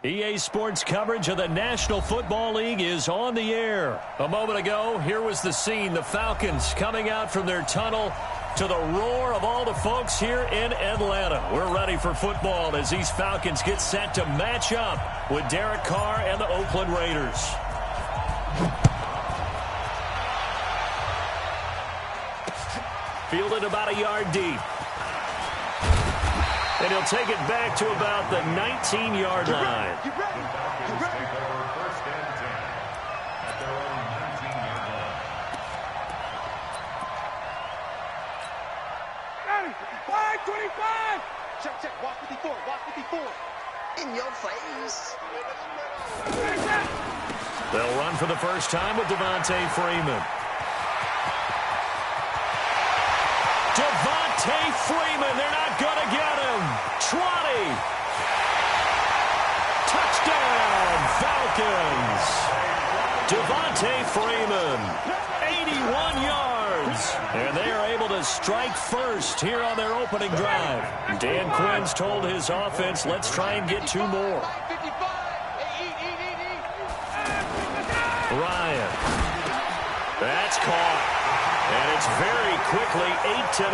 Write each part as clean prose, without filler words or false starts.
EA Sports coverage of the National Football League is on the air. A moment ago, here was the scene. The Falcons coming out from their tunnel to the roar of all the folks here in Atlanta. We're ready for football as these Falcons get set to match up with Derek Carr and the Oakland Raiders. Fielded about a yard deep. And he'll take it back to about the 19-yard line. Get ready. Get ready. First and 10 at their own 19-yard line. 5-25. Check. Walk 54. Walk 54. In your face. They'll run for the first time with Devontae Freeman. Devontae Freeman, they're not going to get him. 20. Touchdown, Falcons. Devontae Freeman, 81 yards. And they are able to strike first here on their opening drive. Dan Quinn's told his offense, let's try and get two more. Ryan. That's caught. And it's very quickly 8-0.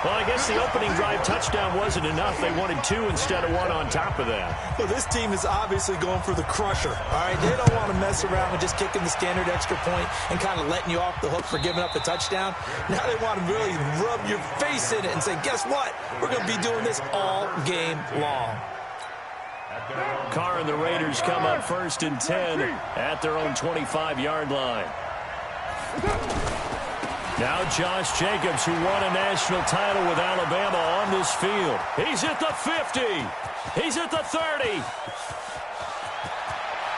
Well, I guess the opening drive touchdown wasn't enough. They wanted two instead of one on top of that. Well, this team is obviously going for the crusher. All right, they don't want to mess around with just kicking the standard extra point and kind of letting you off the hook for giving up a touchdown. Now they want to really rub your face in it and say, guess what? We're going to be doing this all game long. Carr and the Raiders come up 1st and 10 at their own 25-yard line. Now Josh Jacobs, who won a national title with Alabama, on this field. He's at the 50. He's at the 30.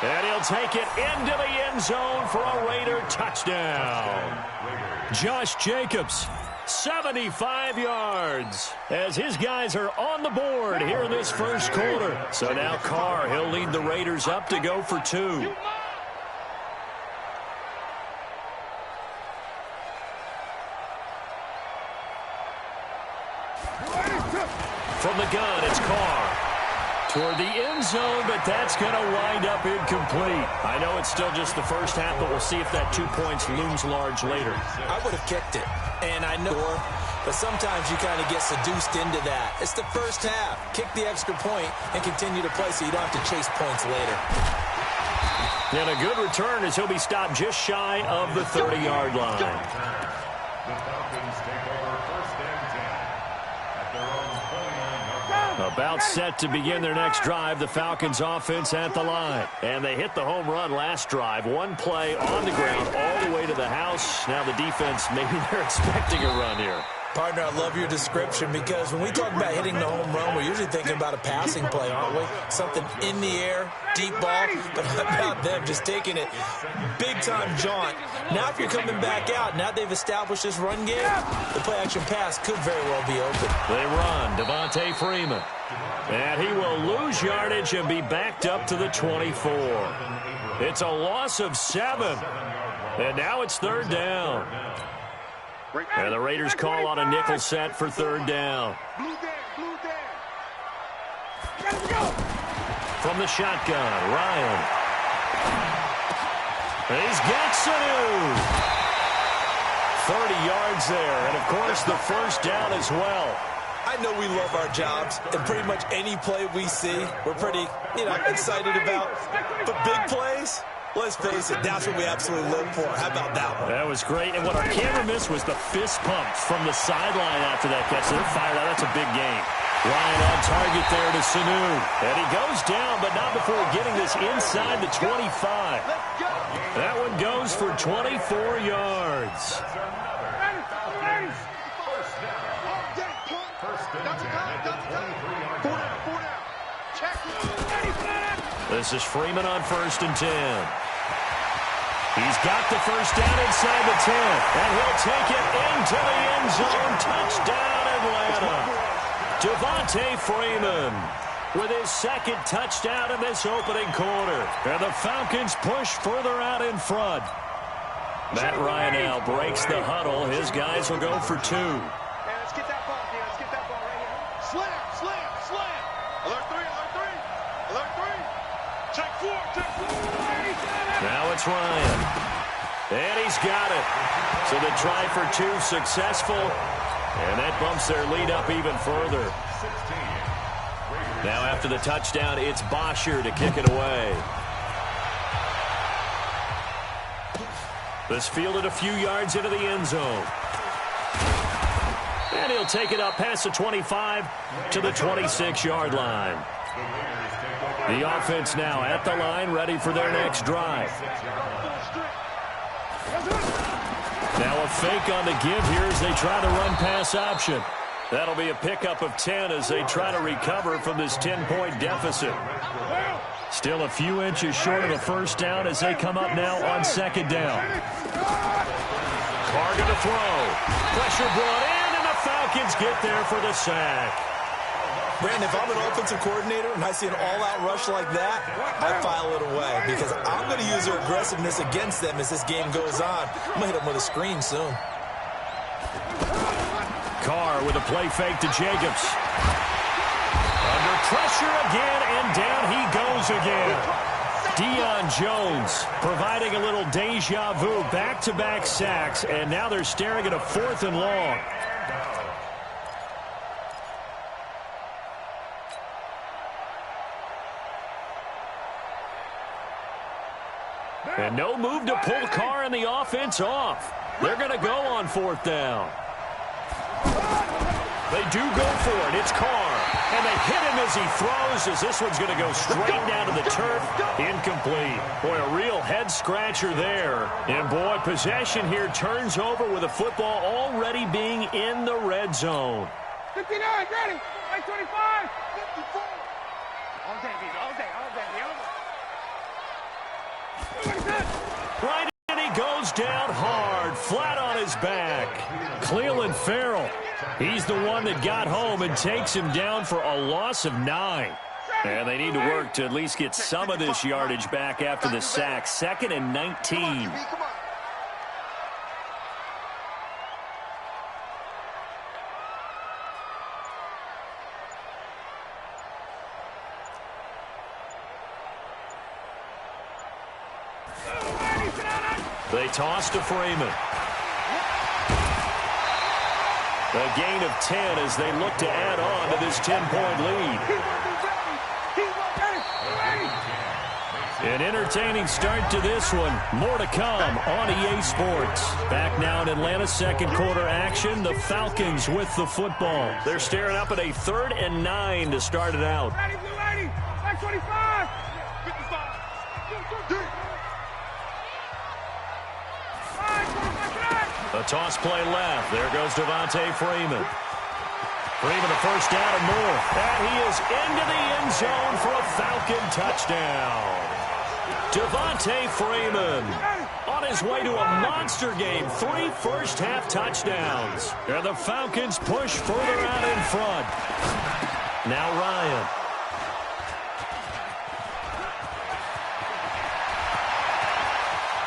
And he'll take it into the end zone for a Raider touchdown. Josh Jacobs, 75 yards, as his guys are on the board here in this first quarter. So now Carr, he'll lead the Raiders up to go for two. From the gun, it's Carr. Toward the end zone, but that's going to wind up incomplete. I know it's still just the first half, but we'll see if that 2 points looms large later. I would have kicked it, and I know, but sometimes you kind of get seduced into that. It's the first half. Kick the extra point and continue to play so you don't have to chase points later. And a good return as he'll be stopped just shy of the 30-yard line. The Falcons take over first and 10 at their own 29-yard line. About set to begin their next drive, the Falcons offense at the line. And they hit the home run last drive. One play on the ground all the way to the house. Now the defense, maybe they're expecting a run here. Partner, I love your description because when we talk about hitting the home run, we're usually thinking about a passing play, aren't we? Something in the air, deep ball, but how about them just taking it big-time jaunt. Now if you're coming back out, now they've established this run game, the play-action pass could very well be open. They run, Devontae Freeman. And he will lose yardage and be backed up to the 24. It's a loss of 7. And now it's 3rd down. And the Raiders call on a nickel set for 3rd down. From the shotgun, Ryan. He's got Sanu. 30 yards there, and of course the first down as well. I know we love our jobs, and pretty much any play we see, we're pretty, excited about. But big plays, let's face it, that's what we absolutely live for. How about that one? That was great, and what our camera missed was the fist pumps from the sideline after that catch. So they're fired out. That's a big game. Ryan on target there to Sanu. And he goes down, but not before getting this inside the 25. That one goes for 24 yards. This is Freeman on 1st and 10. He's got the first down inside the 10, and he'll take it into the end zone. Touchdown, Atlanta. Devontae Freeman with his 2nd touchdown in this opening quarter. And the Falcons push further out in front. Matt Ryan now breaks the huddle. His guys will go for 2. Let's get that ball, Dan. Let's get that ball right here. Slam. Alert 3. it's Ryan. And he's got it. So the try for two successful. And that bumps their lead up even further. Now after the touchdown, it's Bosher to kick it away. This fielded a few yards into the end zone. And he'll take it up past the 25 to the 26-yard line. The offense now at the line, ready for their next drive. Now a fake on the give here as they try to run pass option. That'll be a pickup of 10 as they try to recover from this 10-point deficit. Still a few inches short of a first down as they come up now on second down. Carr going to throw. Pressure brought in, and the Falcons get there for the sack. Brandon, if I'm an offensive coordinator and I see an all-out rush like that, I file it away because I'm going to use their aggressiveness against them as this game goes on. I'm going to hit them with a screen soon. Carr with a play fake to Jacobs. Under pressure again, and down he goes again. Deion Jones providing a little deja vu, back-to-back sacks, and now they're staring at a 4th and long. And no move to pull Carr and the offense off. They're going to go on 4th down. They do go for it. It's Carr. And they hit him as he throws, as this one's going to go straight down to the turf. Incomplete. Boy, a real head-scratcher there. And, boy, possession here turns over with the football already being in the red zone. 59, ready. 25, 54. All day, baby. All day. Right, and he goes down hard, flat on his back. Cleveland Farrell, he's the one that got home and takes him down for a loss of 9. And they need to work to at least get some of this yardage back after the sack. 2nd and 19. They toss to Freeman. A gain of 10 as they look to add on to this 10-point lead. An entertaining start to this one. More to come on EA Sports. Back now in Atlanta's second quarter action. The Falcons with the football. They're staring up at a 3rd and 9 to start it out. 25. 55. A toss play left. There goes Devontae Freeman. Freeman a first down and more. And he is into the end zone for a Falcon touchdown. Devontae Freeman on his way to a monster game. 3 first-half touchdowns. And the Falcons push further out in front. Now Ryan.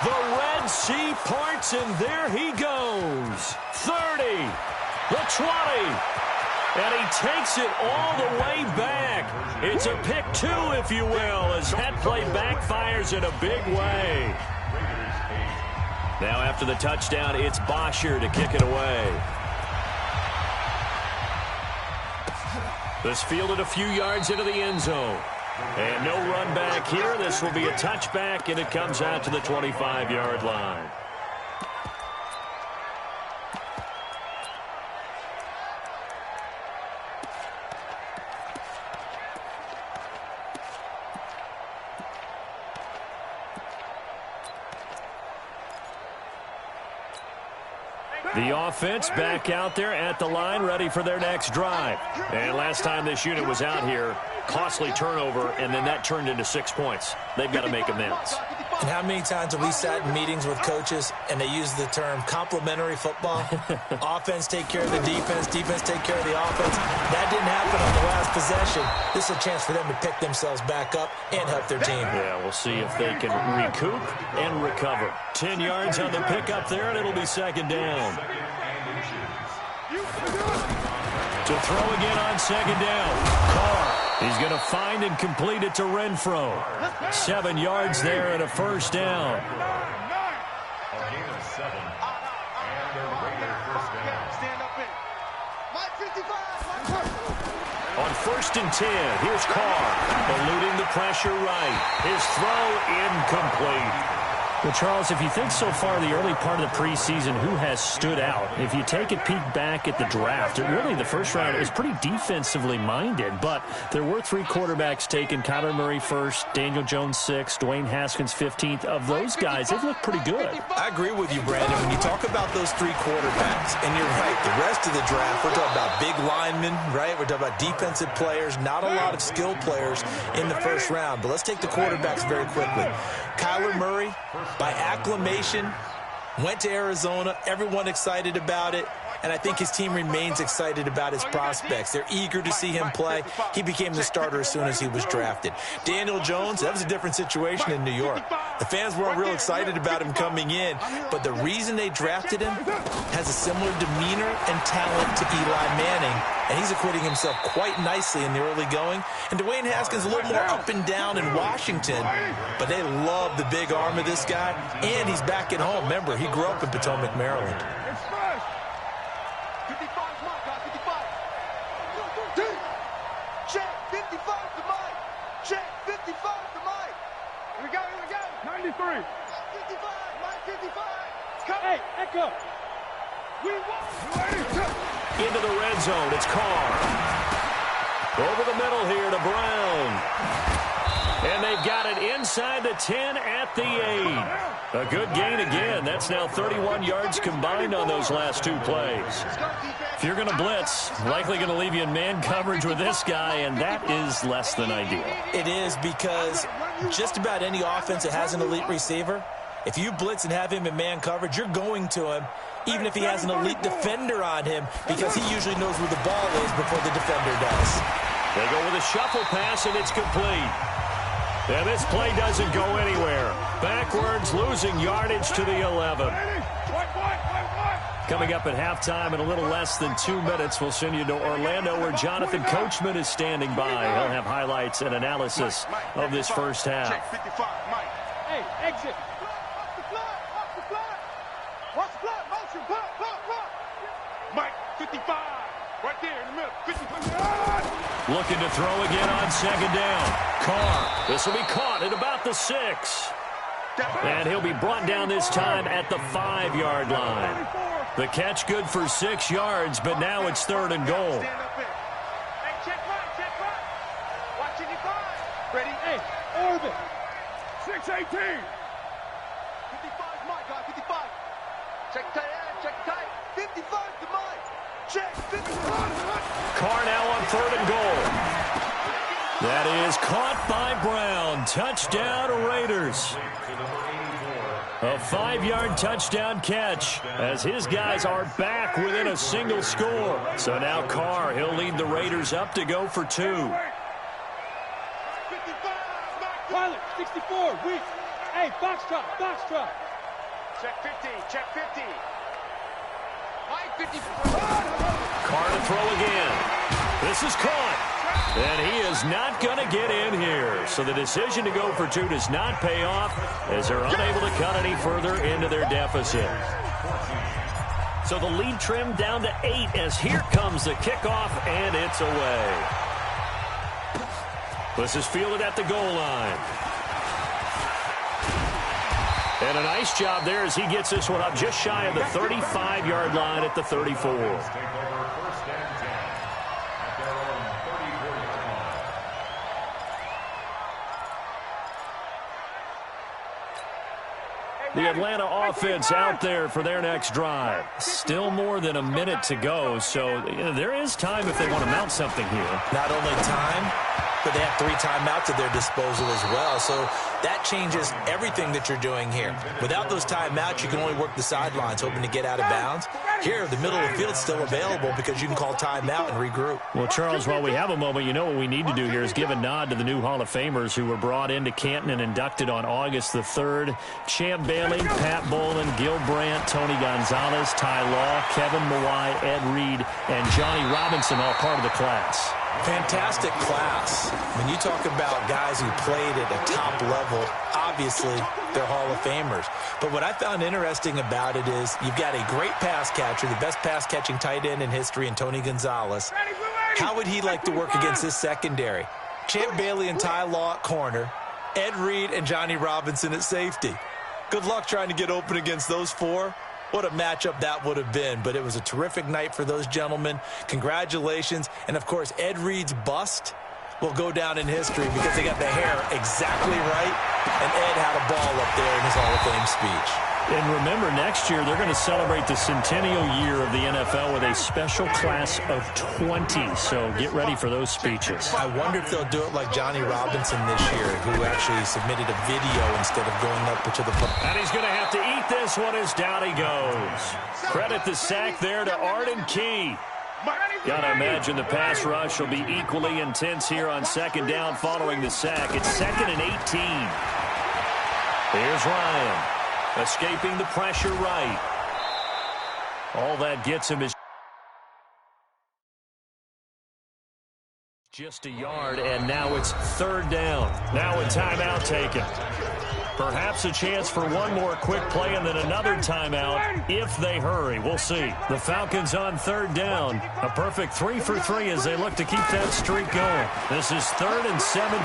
The Red Sea parts, and there he goes. 30, the 20, and he takes it all the way back. It's a pick 2, if you will, as that play backfires in a big way. Now after the touchdown, it's Bosher to kick it away. This fielded a few yards into the end zone. And no run back here. This will be a touchback, and it comes out to the 25-yard line. The offense back out there at the line, ready for their next drive. And last time this unit was out here, costly turnover, and then that turned into 6 points. They've got to make amends. And how many times have we sat in meetings with coaches and they use the term complementary football? Offense take care of the defense, defense take care of the offense. That didn't happen on the last possession. This is a chance for them to pick themselves back up and help their team. Yeah, we'll see if they can recoup and recover. 10 yards on the pickup there, and it'll be second down. To throw again on second down. Carr. He's going to find and complete it to Renfro. 7 yards there and a first down. A gain of 7. And a Raider first down. Stand up in. Mike 55. On 1st and 10, here's Carr. Eluding the pressure right. His throw incomplete. Well, Charles, if you think so far the early part of the preseason, who has stood out? If you take a peek back at the draft, really the first round is pretty defensively minded, but there were 3 quarterbacks taken. Kyler Murray first, Daniel Jones 6th, Dwayne Haskins 15th. Of those guys, they've looked pretty good. I agree with you, Brandon. When you talk about those 3 quarterbacks, and you're right, the rest of the draft, we're talking about big linemen, right? We're talking about defensive players, not a lot of skilled players in the first round. But let's take the quarterbacks very quickly. Kyler Murray, by acclamation, went to Arizona. Everyone excited about it. And I think his team remains excited about his prospects. They're eager to see him play. He became the starter as soon as he was drafted. Daniel Jones, that was a different situation in New York. The fans weren't real excited about him coming in, but the reason they drafted him has a similar demeanor and talent to Eli Manning, and he's acquitting himself quite nicely in the early going. And Dwayne Haskins a little more up and down in Washington, but they love the big arm of this guy, and he's back at home. Remember, he grew up in Potomac, Maryland. Check 55 to Mike. Check 55 to Mike. Here we go. 93. Mike 55. Mike 55. Come. Hey, echo. We won. Into the red zone. It's Carr. Over the middle here to Brown. And they've got it inside the 10 at the 8. A good gain again. That's now 31 yards combined on those last 2 plays. If you're going to blitz, likely going to leave you in man coverage with this guy, and that is less than ideal. It is, because just about any offense that has an elite receiver, if you blitz and have him in man coverage, you're going to him, even if he has an elite defender on him, because he usually knows where the ball is before the defender does. They go with a shuffle pass, and it's complete. And this play doesn't go anywhere. Backwards, losing yardage to the 11. Coming up at halftime in a little less than 2 minutes, we'll send you to Orlando, where Jonathan Coachman is standing by. He'll have highlights and analysis of this first half. Check 55, Mike. Hey, exit. Watch the flat. Motion. Pop. Mike, 55. Right there in the middle. 55. Looking to throw again on second down. Carr. This will be caught at about the 6. And he'll be brought down this time at the 5-yard line. The catch good for 6 yards, but now it's 3rd and goal. Hey, check right. Watch 55. Ready? Hey, orbit. 618. 55 Mike, guy, 55. Check tight. 55 to Mike. Check 55. Carr now on 3rd and goal. That is caught by Brown. Touchdown, Raiders. A 5-yard touchdown catch as his guys are back within a single score. So now Carr, he'll lead the Raiders up to go for 2. 55. Pilot, 64. Weak. Hey, box truck. Check 50. Mike 54. Carr to throw again. This is caught. And he is not going to get in here. So the decision to go for 2 does not pay off as they're unable to cut any further into their deficit. So the lead trimmed down to 8 as here comes the kickoff, and it's away. This is fielded at the goal line. And a nice job there as he gets this one up just shy of the 35-yard line at the 34. The Atlanta offense out there for their next drive. Still more than a minute to go, so there is time if they want to mount something here. Not only time, but they have 3 timeouts at their disposal as well. So that changes everything that you're doing here. Without those timeouts, you can only work the sidelines, hoping to get out of bounds. Here, the middle of the field's still available because you can call timeout and regroup. Well, Charles, while we have a moment, you know what we need to do here is give a nod to the new Hall of Famers who were brought into Canton and inducted on August the 3rd. Champ Bailey, Pat Bowlen, Gil Brandt, Tony Gonzalez, Ty Law, Kevin Mawai, Ed Reed, and Johnny Robinson, all part of the class. Fantastic class. When you talk about guys who played at a top level, obviously they're Hall of Famers. But what I found interesting about it is you've got a great pass catcher, the best pass-catching tight end in history, in Tony Gonzalez. How would he like to work against his secondary? Champ Bailey and Ty Law at corner, Ed Reed and Johnny Robinson at safety. Good luck trying to get open against those 4. What a matchup that would have been. But it was a terrific night for those gentlemen. Congratulations. And, of course, Ed Reed's bust will go down in history because they got the hair exactly right. And Ed had a ball up there in his Hall of Fame speech. And remember, next year they're going to celebrate the centennial year of the NFL with a special class of 20. So get ready for those speeches. I wonder if they'll do it like Johnny Robinson this year, who actually submitted a video instead of going up to the plate. And he's going to have to eat this one as down he goes. Credit the sack there to Arden Key. Got to imagine the pass rush will be equally intense here on 2nd down following the sack. It's 2nd and 18. Here's Ryan. Escaping the pressure right. All that gets him is just a yard, and now it's 3rd down. Now a timeout taken. Perhaps a chance for one more quick play and then another timeout if they hurry. We'll see. The Falcons on 3rd down. A perfect 3 for 3 as they look to keep that streak going. This is 3rd and 17.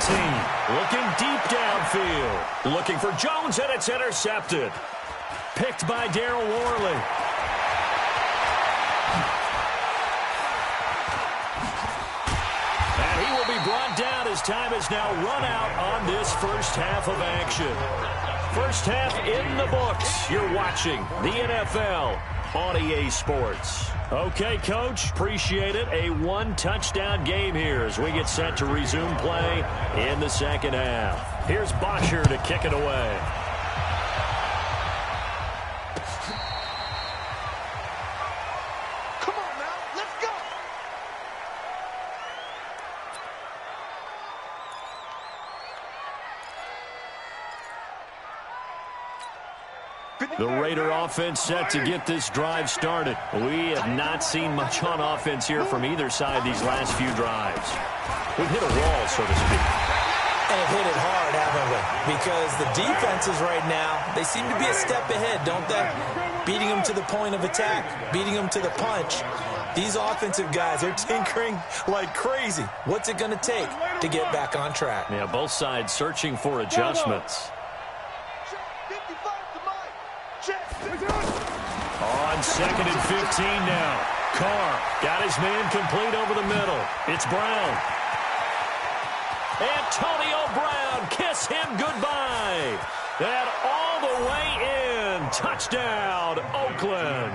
Looking deep downfield. Looking for Jones, and it's intercepted. Picked by Darryl Worley. And he will be brought down as time is now run out on this first half of action. First half in the books. You're watching the NFL on EA Sports. Okay, Coach, appreciate it. A 1-touchdown game here as we get set to resume play in the second half. Here's Bosher to kick it away. The Raider offense set to get this drive started. We have not seen much on offense here from either side these last few drives. We've hit a wall, so to speak. And hit it hard, haven't we? Because the defenses right now, they seem to be a step ahead, don't they? Beating them to the point of attack, beating them to the punch. These offensive guys are tinkering like crazy. What's it going to take to get back on track? Yeah, both sides searching for adjustments. On 2nd and 15 now. Carr got his man complete over the middle. It's Brown. Antonio Brown, kiss him goodbye. And all the way in. Touchdown, Oakland.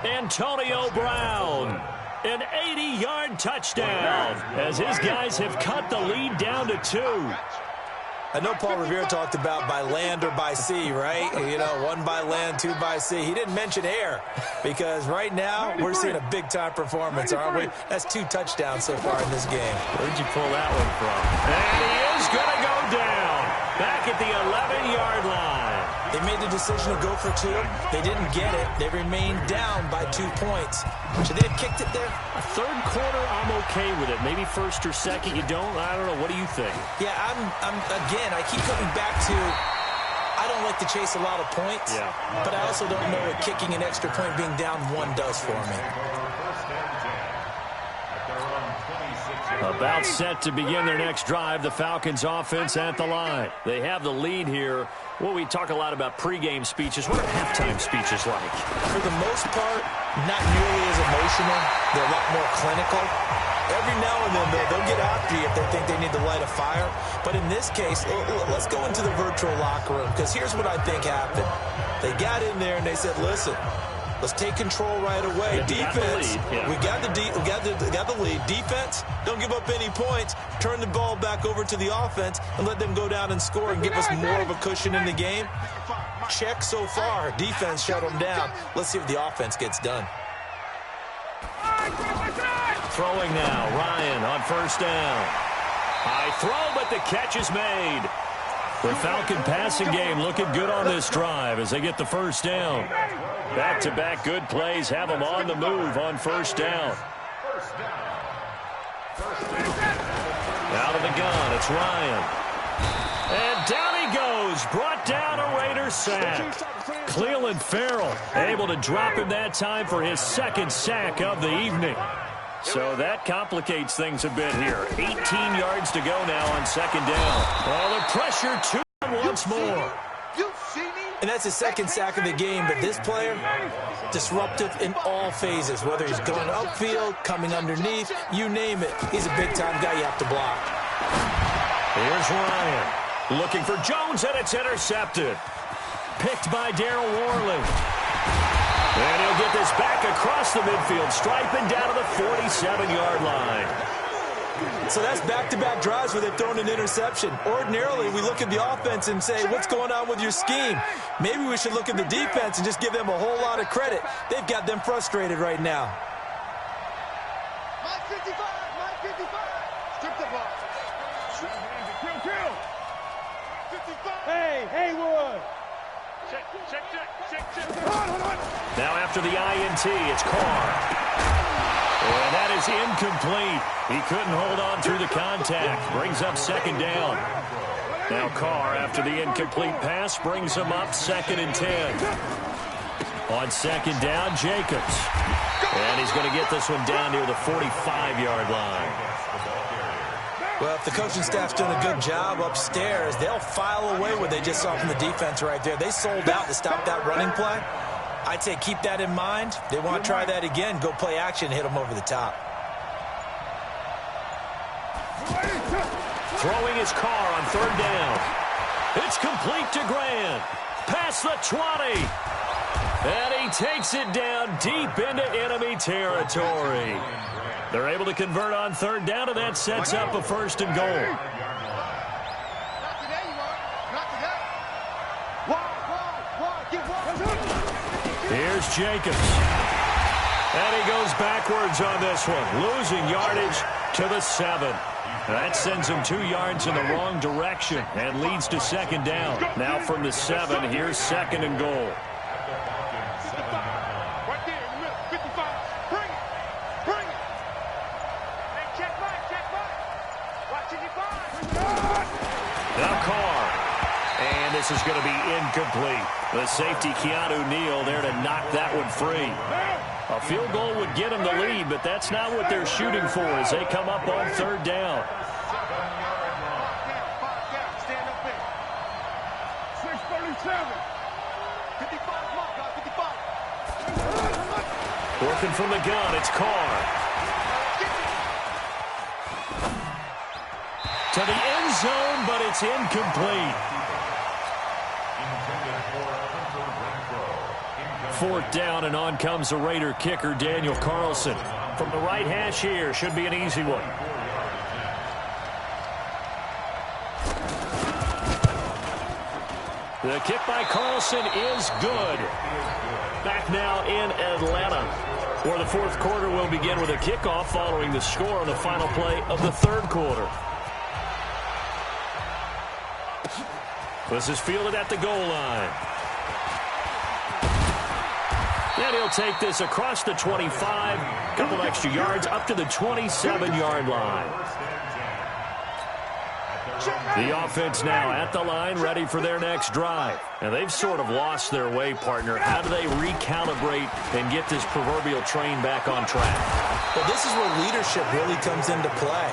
Antonio Brown. An 80-yard touchdown as his guys have cut the lead down to 2. I know Paul Revere talked about by land or by sea, right? You know, 1 by land, 2 by sea. He didn't mention air because right now we're seeing a big-time performance, aren't we? That's 2 touchdowns so far in this game. Where'd you pull that one from? And he is going to go down back at the 11-yard line. They made the decision to go for 2. They didn't get it. They remained down by 2 points. Should they have kicked it there? A 3rd quarter, I'm okay with it. Maybe 1st or 2nd, you don't. I don't know. What do you think? Yeah, again, I keep coming back to I don't like to chase a lot of points, but I also don't know what kicking an extra point being down 1 does for me. About set to begin their next drive, the Falcons offense at the line. They have the lead here. Well, we talk a lot about pregame speeches. What are halftime speeches like? For the most part, not nearly as emotional. They're a lot more clinical. Every now and then, they'll get after you if they think they need to light a fire. But in this case, let's go into the virtual locker room because here's what I think happened. They got in there and they said, listen, Let's take control right away. Defense, we got the lead. Defense, don't give up any points. Turn the ball back over to the offense and let them go down and score and give us more of a cushion in the game. Check so far. Defense shut them down. Let's see if the offense gets done. Throwing now, Ryan on first down. High throw, but the catch is made. The Falcon passing game looking good on this drive as they get the first down. Back-to-back good plays have them on the move on first down. Out of the gun, it's Ryan. And down he goes, brought down a Raider sack. Cleveland Farrell able to drop him that time for his second sack of the evening. So that complicates things a bit here. 18 yards to go now on second down. Well, the pressure to him once more. And that's his second sack of the game, but this player, disruptive in all phases, whether he's going upfield, coming underneath, you name it. He's a big-time guy you have to block. Here's Ryan looking for Jones, and it's intercepted. Picked by Darryl Worley. And he'll get this back across the midfield stripe and down to the 47-yard line. So that's back-to-back drives where they've thrown an interception. Ordinarily, we look at the offense and say, what's going on with your scheme? Maybe we should look at the defense and just give them a whole lot of credit. They've got them frustrated right now. Mike 55, Mike 55. Strip the ball. Kill. 55. Hey, Haywood. Check. Hold on. Now after the INT, it's Carr. And that is incomplete. He couldn't hold on through the contact. Brings up second down. Now Carr, after the incomplete pass, brings him up second and 10. On second down, Jacobs. And he's going to get this one down near the 45-yard line. Well, if the coaching staff's doing a good job upstairs, they'll file away what they just saw from the defense right there. They sold out to stop that running play. I'd say keep that in mind. They want to try that again. Go play action, hit them over the top. Throwing his Carr on third down. It's complete to Grant. Past the 20. And he takes it down deep into enemy territory. They're able to convert on third down, and that sets up a first and goal. Here's Jacobs. And he goes backwards on this one, losing yardage to the 7. That sends him 2 yards in the wrong direction and leads to second down. Now from the 7, here's second and goal. Right there in the middle, 55. Bring it. Hey, check back. Watch it, 55. Now Carr. And this is going to be incomplete. The safety, Keanu Neal, there to knock that one free. A field goal would get them the lead, but that's not what they're shooting for as they come up on third down. Stand up there. 637. 55, come on, guys, 55. Working from the gun, it's Carr. To the end zone, but it's incomplete. Fourth down, and on comes the Raider kicker, Daniel Carlson. From the right hash here, should be an easy one. The kick by Carlson is good. Back now in Atlanta, where the fourth quarter will begin with a kickoff following the score on the final play of the third quarter. This is fielded at the goal line. And he'll take this across the 25, couple extra yards up to the 27-yard line. The offense now at the line, ready for their next drive. And they've sort of lost their way, partner. How do they recalibrate and get this proverbial train back on track? Well, this is where leadership really comes into play.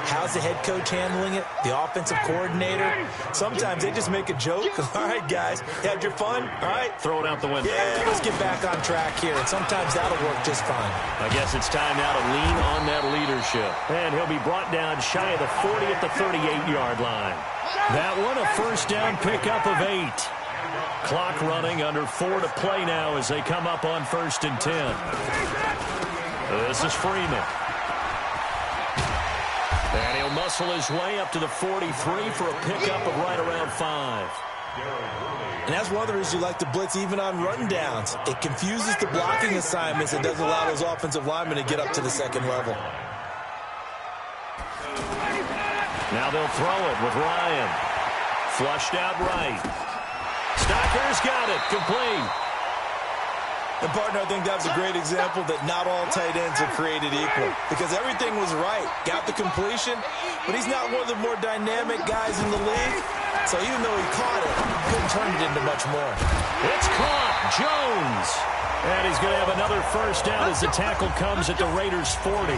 How's the head coach handling it? The offensive coordinator? Sometimes they just make a joke. All right, guys, had your fun? All right. Throw it out the window. Yeah, let's get back on track here. And sometimes that'll work just fine. I guess it's time now to lean on that leadership. And he'll be brought down shy of the 40 at the 38-yard line. That one, a first down pickup of 8. Clock running, under 4 to play now as they come up on 1st and 10. This is Freeman. And he'll muscle his way up to the 43 for a pickup of right around 5. And that's one of the reasons you like to blitz even on rundowns. It confuses the blocking assignments and doesn't allow those offensive linemen to get up to the second level. Now they'll throw it with Ryan. Flushed out right. Stocker's got it. Complete. And, partner, I think that was a great example that not all tight ends are created equal because everything was right. Got the completion, but he's not one of the more dynamic guys in the league. So even though he caught it, he couldn't turn it into much more. It's caught. Jones. And he's going to have another first down as the tackle comes at the Raiders' 40.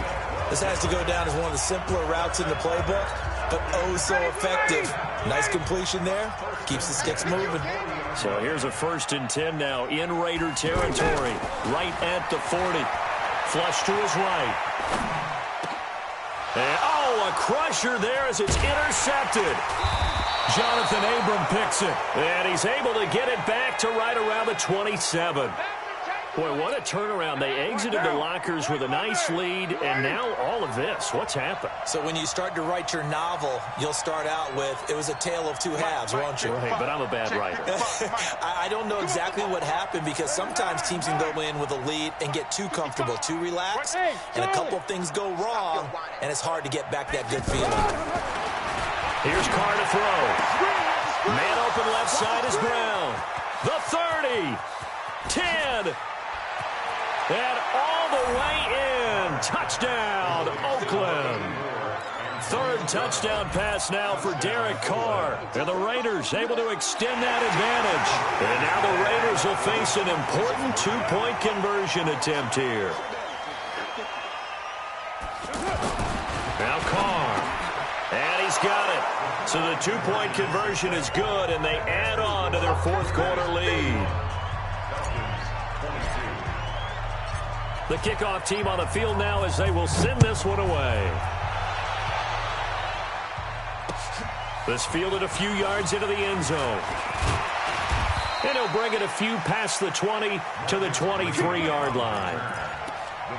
This has to go down as one of the simpler routes in the playbook, but oh so effective. Nice completion there. Keeps the sticks moving. So here's a 1st and 10 now in Raider territory. Right at the 40. Flush to his right. And, a crusher there as it's intercepted. Jonathan Abram picks it. And he's able to get it back to right around the 27. Boy, what a turnaround. They exited the lockers with a nice lead, and now all of this. What's happened? So when you start to write your novel, you'll start out with, it was a tale of two halves, won't you? Right, but I'm a bad writer. I don't know exactly what happened because sometimes teams can go in with a lead and get too comfortable, too relaxed, and a couple of things go wrong, and it's hard to get back that good feeling. Here's Carr to throw. Man open left side is Brown. The 30. 10. And all the way in. Touchdown, Oakland. 3rd touchdown pass now for Derek Carr. And the Raiders able to extend that advantage. And now the Raiders will face an important 2-point conversion attempt here. Now Carr. And he's got it. So the 2-point conversion is good, and they add on to their 4th quarter lead. The kickoff team on the field now as they will send this one away. This fielded a few yards into the end zone. And he'll bring it a few past the 20 to the 23-yard line. The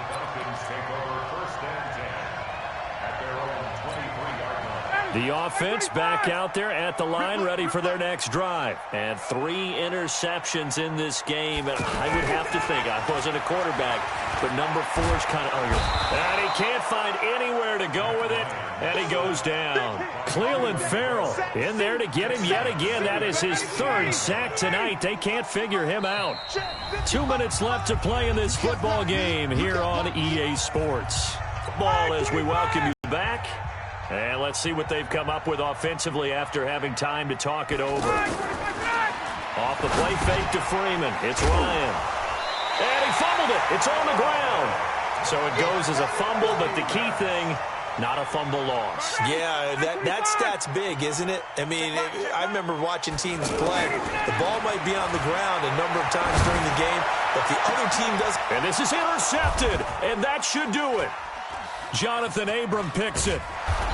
Falcons take over 1st and 10 at their own 23-yard line. The offense back out there at the line, ready for their next drive. And 3 interceptions in this game. And I would have to think, I wasn't a quarterback, but number 4 is kind of, and he can't find anywhere to go with it, and he goes down. Cleveland Farrell in there to get him yet again. That is his 3rd sack tonight. They can't figure him out. 2 minutes left to play in this football game here on EA Sports. Ball as we welcome you back. And let's see what they've come up with offensively after having time to talk it over. Off the play fake to Freeman. It's Ryan. And he fumbled it. It's on the ground. So it goes as a fumble, but the key thing, not a fumble loss. Yeah, that stat's big, isn't it? I mean, I remember watching teams play. The ball might be on the ground a number of times during the game, but the other team does. And this is intercepted, and that should do it. Jonathan Abram picks it.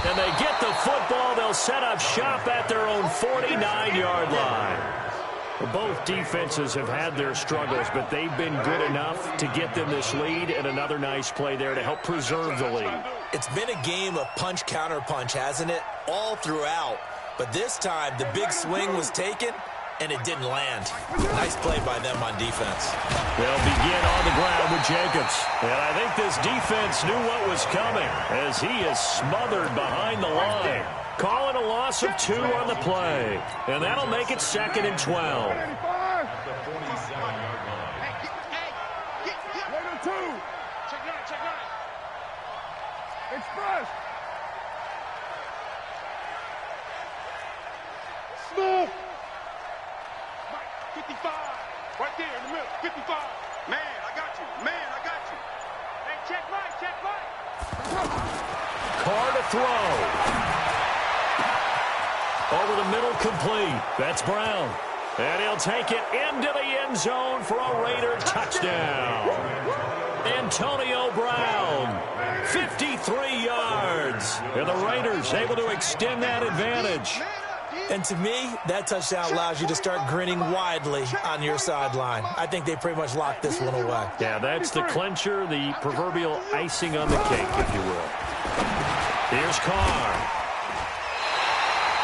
And they get the football. They'll set up shop at their own 49-yard line. Well, both defenses have had their struggles, but they've been good enough to get them this lead, and another nice play there to help preserve the lead. It's been a game of punch-counter-punch, hasn't it? All throughout. But this time, the big swing was taken, and it didn't land. Nice play by them on defense. They'll begin on the ground with Jacobs. And I think this defense knew what was coming as he is smothered behind the line. Calling a loss of 2 on the play. And that'll make it 2nd and 12. At the 47-yard line. Check 9. Express. Smooth. 55. Right there in the middle. 55. Man, I got you. Hey, check right. Carr to throw. Over the middle, complete. That's Brown. And he'll take it into the end zone for a Raider touchdown. Antonio Brown, 53 yards. And the Raiders able to extend that advantage. And to me, that touchdown allows you to start grinning widely on your sideline. I think they pretty much locked this one away. Yeah, that's the clincher, the proverbial icing on the cake, if you will. Here's Carr.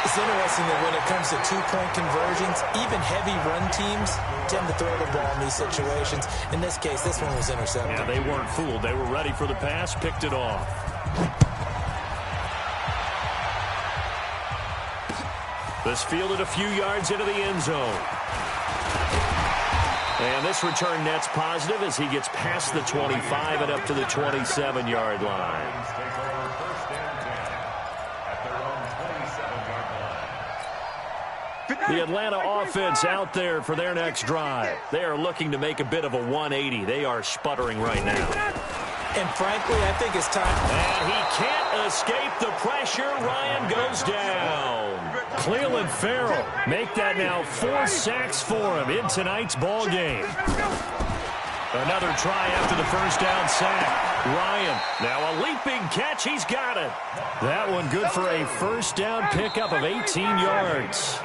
It's interesting that when it comes to two-point conversions, even heavy run teams tend to throw the ball in these situations. In this case, this one was intercepted. Yeah, they weren't fooled. They were ready for the pass, picked it off. This fielded a few yards into the end zone. And this return net's positive as he gets past the 25 and up to the 27-yard line. The Atlanta offense out there for their next drive. They are looking to make a bit of a 180. They are sputtering right now. And frankly, I think it's time. And he can't escape the pressure. Ryan goes down. Cleveland Farrell make that now 4 sacks for him in tonight's ball game. Another try after the first down sack. Ryan, now a leaping catch. He's got it. That one good for a first down pickup of 18 yards.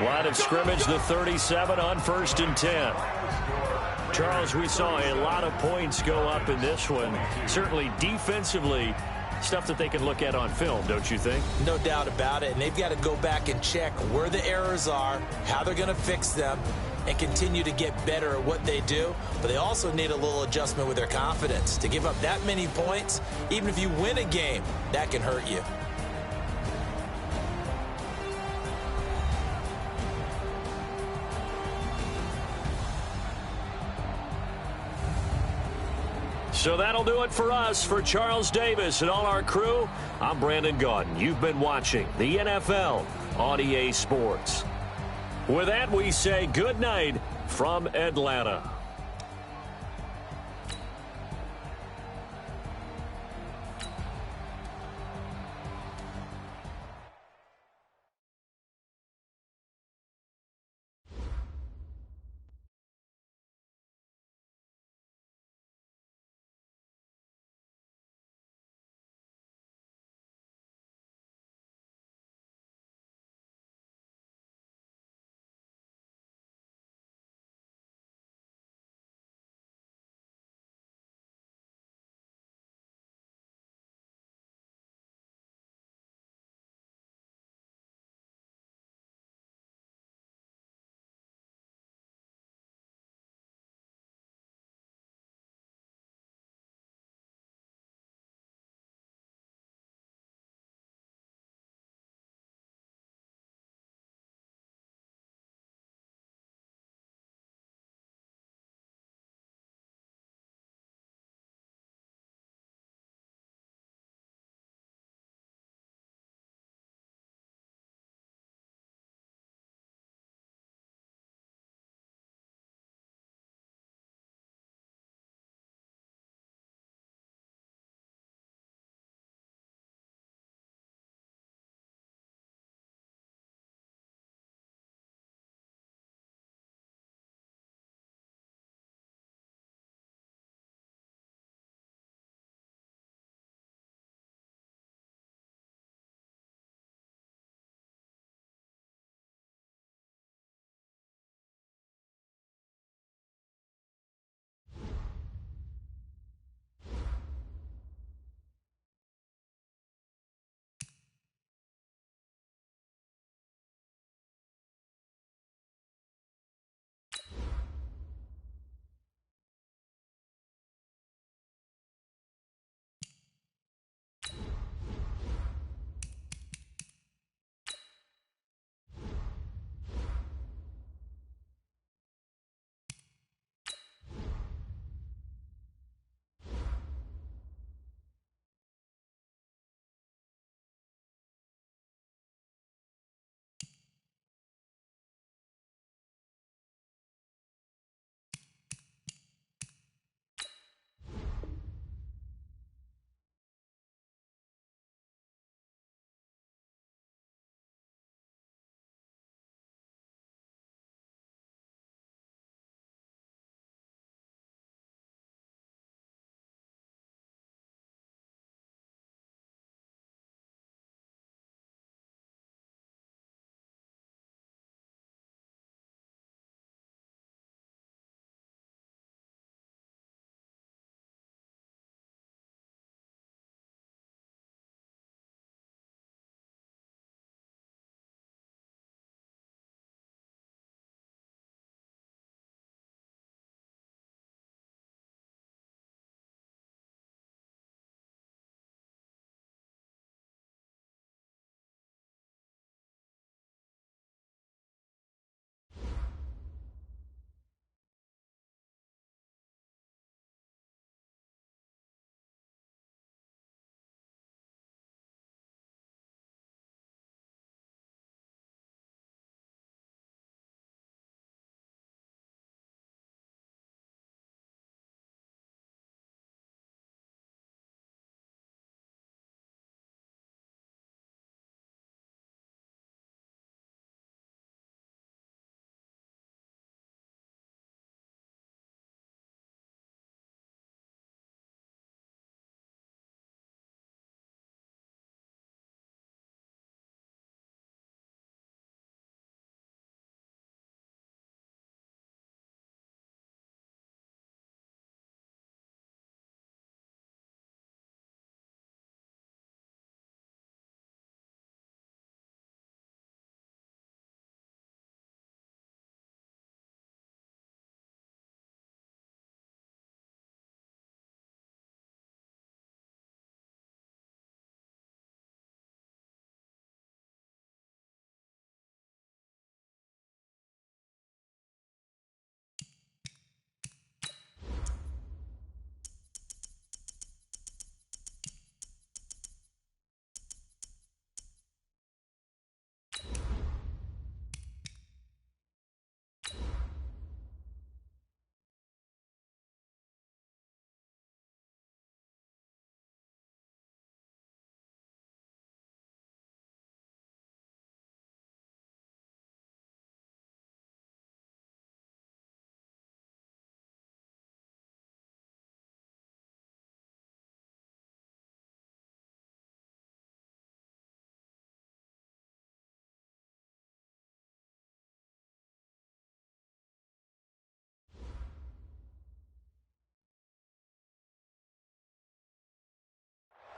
Line of scrimmage, the 37 on 1st and 10. Charles, we saw a lot of points go up in this one. Certainly defensively, stuff that they can look at on film, don't you think? No doubt about it. And they've got to go back and check where the errors are, how they're going to fix them, and continue to get better at what they do. But they also need a little adjustment with their confidence. To give up that many points, even if you win a game, that can hurt you. So that'll do it for us. For Charles Davis and all our crew, I'm Brandon Gaudin. You've been watching the NFL on EA Sports. With that, we say good night from Atlanta.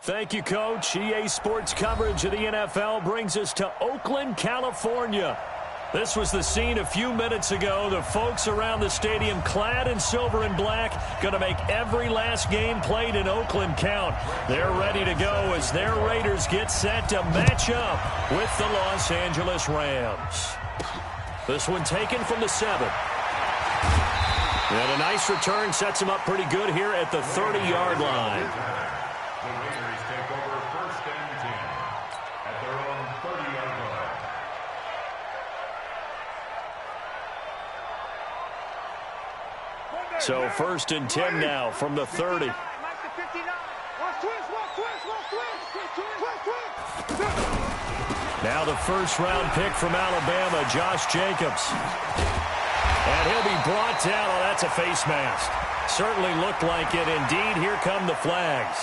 Thank you, Coach. EA Sports coverage of the NFL brings us to Oakland, California. This was the scene a few minutes ago. The folks around the stadium clad in silver and black going to make every last game played in Oakland count. They're ready to go as their Raiders get set to match up with the Los Angeles Rams. This one taken from the 7. And a nice return sets him up pretty good here at the 30-yard line. The Raiders take over 1st and 10 at their own 30-yard line. So 1st and 10 now from the 30. Now the first-round pick from Alabama, Josh Jacobs. And he'll be brought down. Oh, that's a face mask. Certainly looked like it. Indeed, here come the flags.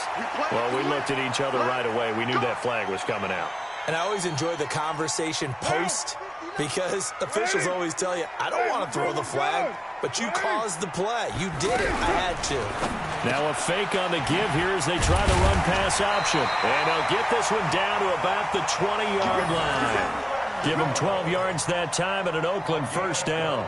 Well, we looked at each other right away. We knew that flag was coming out. And I always enjoy the conversation post because officials always tell you, I don't want to throw the flag, but you caused the play. You did it. I had to. Now a fake on the give here as they try the run-pass option. And they'll get this one down to about the 20-yard line. Give him 12 yards that time and an Oakland first down.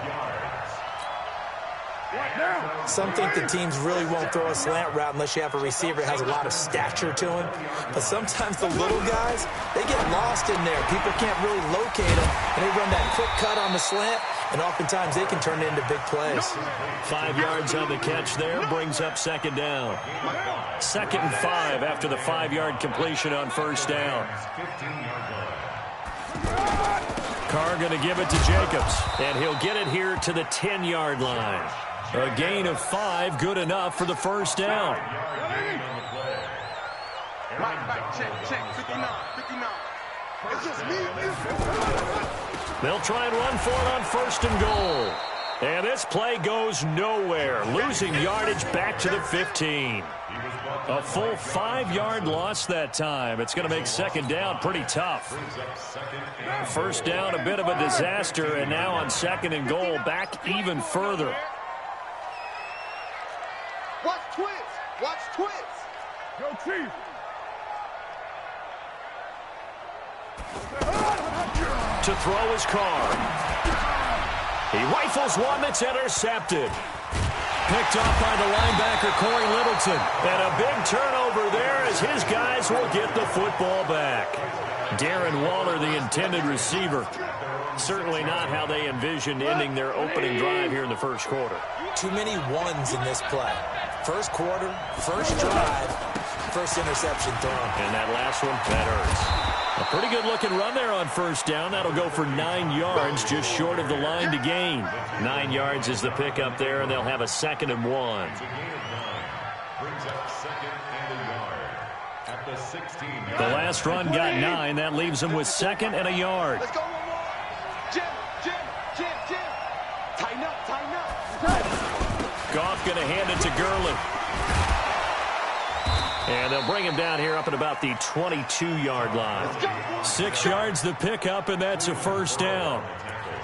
Some think the teams really won't throw a slant route unless you have a receiver that has a lot of stature to him. But sometimes the little guys, they get lost in there. People can't really locate them, and they run that quick cut on the slant, and oftentimes they can turn it into big plays. 5 yards on the catch there brings up second down. 2nd and 5 after the 5-yard completion on first down. Carr going to give it to Jacobs, and he'll get it here to the 10-yard line. A gain of 5, good enough for the first down. They'll try and run for it on 1st and goal. And this play goes nowhere, losing yardage back to the 15. A full 5-yard loss that time. It's going to make second down pretty tough. First down, a bit of a disaster, and now on 2nd and goal, back even further. Watch twins. Watch twins. Go Chiefs. To throw his Carr. He rifles one that's intercepted. Picked off by the linebacker, Corey Littleton. And a big turnover there as his guys will get the football back. Darren Waller, the intended receiver. Certainly not how they envisioned ending their opening drive here in the first quarter. Too many ones in this play. First quarter, first drive, first interception thrown. And that last one, that hurts. A pretty good-looking run there on first down. That'll go for 9 yards, just short of the line to gain. 9 yards is the pickup there, and they'll have a 2nd and 1. The last run got 9. That leaves them with 2nd and a yard. Let's go one more. Jim. Tighten up. Goff going to hand it to Gurley. And they'll bring him down here up at about the 22-yard line. 6 yards the pickup, and that's a first down.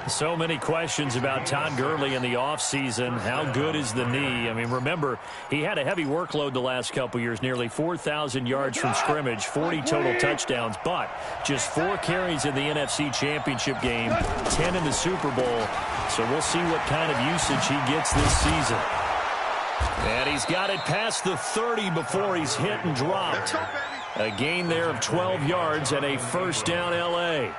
So many questions about Todd Gurley in the offseason. How good is the knee? I mean, remember, he had a heavy workload the last couple years, nearly 4,000 yards from scrimmage, 40 total touchdowns, but just 4 carries in the NFC Championship game, 10 in the Super Bowl. So we'll see what kind of usage he gets this season. And he's got it past the 30 before he's hit and dropped. A gain there of 12 yards and a first down L.A.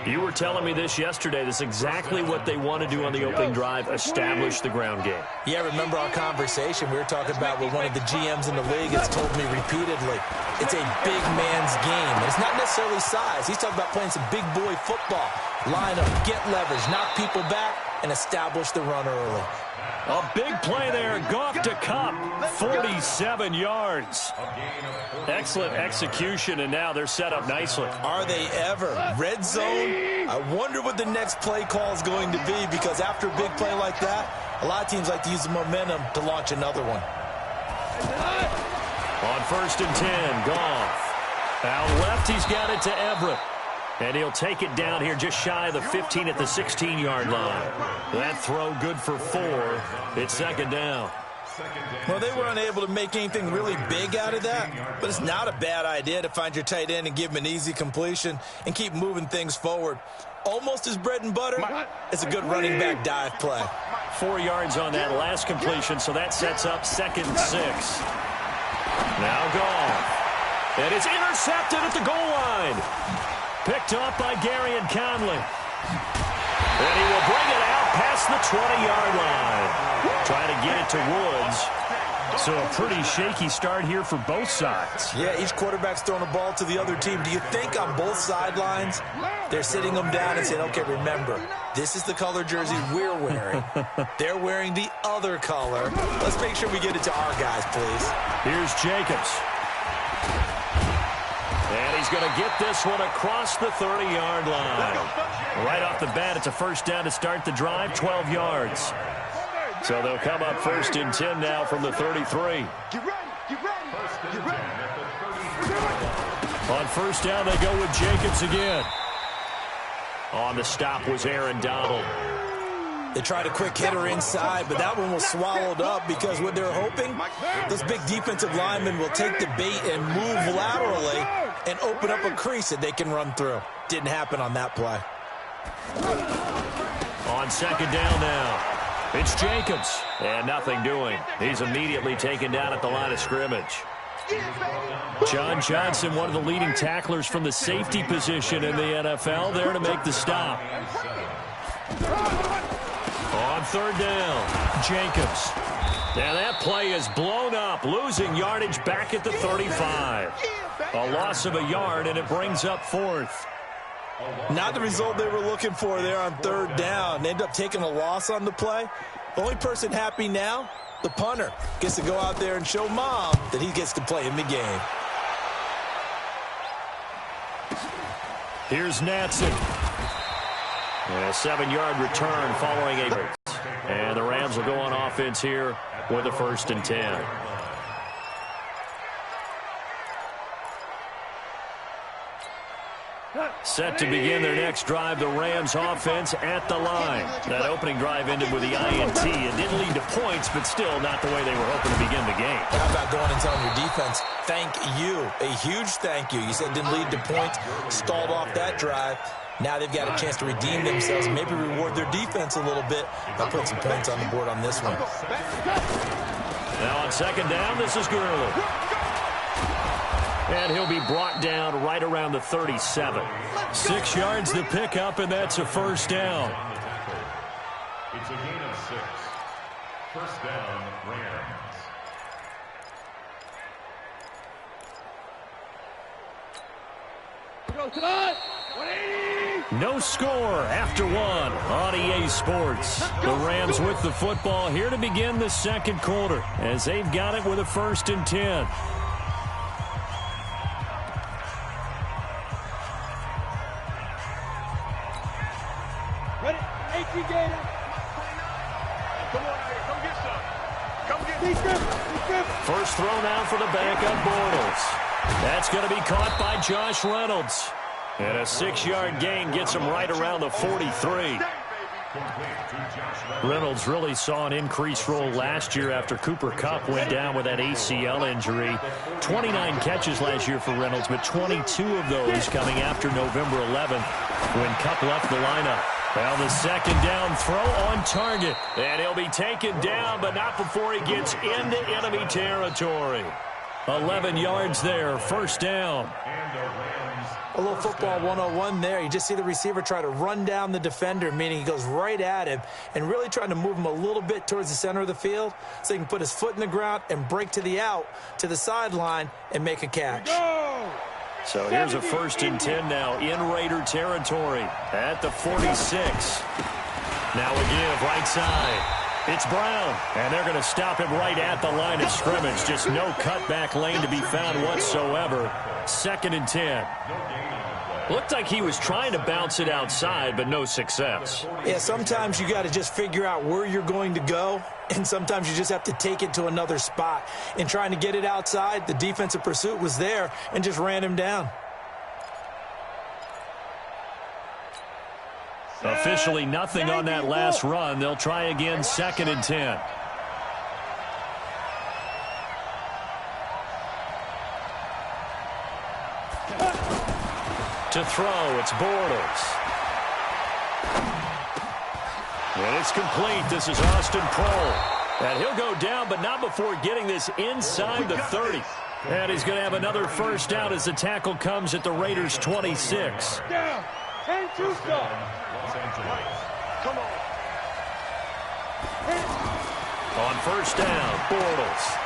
You were telling me this yesterday. This is exactly what they want to do on the opening drive, establish the ground game. Yeah, remember our conversation we were talking about with one of the GMs in the league has told me repeatedly, it's a big man's game. And it's not necessarily size. He's talking about playing some big boy football. Line up, get leverage, knock people back, and establish the run early. A big play there. Goff to Kupp, 47 yards. Excellent execution, and now they're set up nicely. Are they ever? Red zone? I wonder what the next play call is going to be, because after a big play like that, a lot of teams like to use the momentum to launch another one. On 1st and 10, Goff. Out left, he's got it to Everett. And he'll take it down here just shy of the 15 at the 16-yard line. That throw good for 4. It's second down. Well, they were unable to make anything really big out of that, but it's not a bad idea to find your tight end and give him an easy completion and keep moving things forward. Almost his bread and butter. It's a good running back dive play. 4 yards on that last completion, so that sets up 2nd and 6. Now Goff. And it's intercepted at the goal line. Picked up by Gary and Conley. And he will bring it out past the 20-yard line. Try to get it to Woods. So a pretty shaky start here for both sides. Yeah, each quarterback's throwing the ball to the other team. Do you think on both sidelines they're sitting them down and saying, okay, remember, this is the color jersey we're wearing. They're wearing the other color. Let's make sure we get it to our guys, please. Here's Jacobs. And he's going to get this one across the 30-yard line. Right off the bat, it's a first down to start the drive, 12 yards. So they'll come up 1st and 10 now from the 33. Get ready, get ready, get ready. On first down, they go with Jacobs again. On the stop was Aaron Donald. They tried a quick hitter inside, but that one was swallowed up because what they're hoping, those big defensive linemen will take the bait and move laterally and open up a crease that they can run through. Didn't happen on that play. On 2nd down now, it's Jacobs, and nothing doing. He's immediately taken down at the line of scrimmage. John Johnson, one of the leading tacklers from the safety position in the NFL, there to make the stop. On 3rd down, Jacobs. Now that play is blown up, losing yardage back at the 35. A loss of a yard, and it brings up 4th. Not the result they were looking for there on 3rd down. They end up taking a loss on the play. The only person happy now, the punter, gets to go out there and show mom that he gets to play in the game. Here's Natson. And a 7-yard return following a break. And the Rams will go on offense here with a 1st and 10. Set to begin their next drive, the Rams offense at the line. That opening drive ended with the INT. It didn't lead to points, but still not the way they were hoping to begin the game. How about going and telling your defense, thank you, a huge thank you. You said it didn't lead to points, stalled off that drive. Now they've got a chance to redeem themselves, maybe reward their defense a little bit by putting some points on the board on this one. Now on 2nd down, this is Gurley. And he'll be brought down right around the 37. 6 yards to pick up, and that's a 1st down. It's a gain of 6. 1st down, Rams. No score after 1 on EA Sports. The Rams with the football here to begin the 2nd quarter as they've got it with a 1st and 10. Ready? 18 Gator. Come on, come get some. Come get me. First throw now for the backup Bortles. That's going to be caught by Josh Reynolds. And a 6-yard gain gets him right around the 43. Reynolds really saw an increased role last year after Cooper Kupp went down with that ACL injury. 29 catches last year for Reynolds, but 22 of those coming after November 11th when Kupp left the lineup. Well, the 2nd down throw on target. And he'll be taken down, but not before he gets into enemy territory. 11 yards there, 1st down. A little football 101 there. You just see the receiver try to run down the defender, meaning he goes right at him and really trying to move him a little bit towards the center of the field so he can put his foot in the ground and break to the out, to the sideline, and make a catch. So here's a 1st and 10 now in Raider territory at the 46. Now a give right side. It's Brown, and they're going to stop him right at the line of scrimmage. Just no cutback lane to be found whatsoever. 2nd and 10. Looked like he was trying to bounce it outside, but no success. Yeah, sometimes you got to just figure out where you're going to go, and sometimes you just have to take it to another spot. In trying to get it outside, the defensive pursuit was there and just ran him down. Officially nothing on that last run. They'll try again, 2nd and 10. To throw, it's Bortles. And it's complete. This is Austin Prohl. And he'll go down, but not before getting this inside the 30. And he's going to have another first down as the tackle comes at the Raiders' 26. Down. 10-2 stop. Los Angeles. Come on. On first down, Bortles.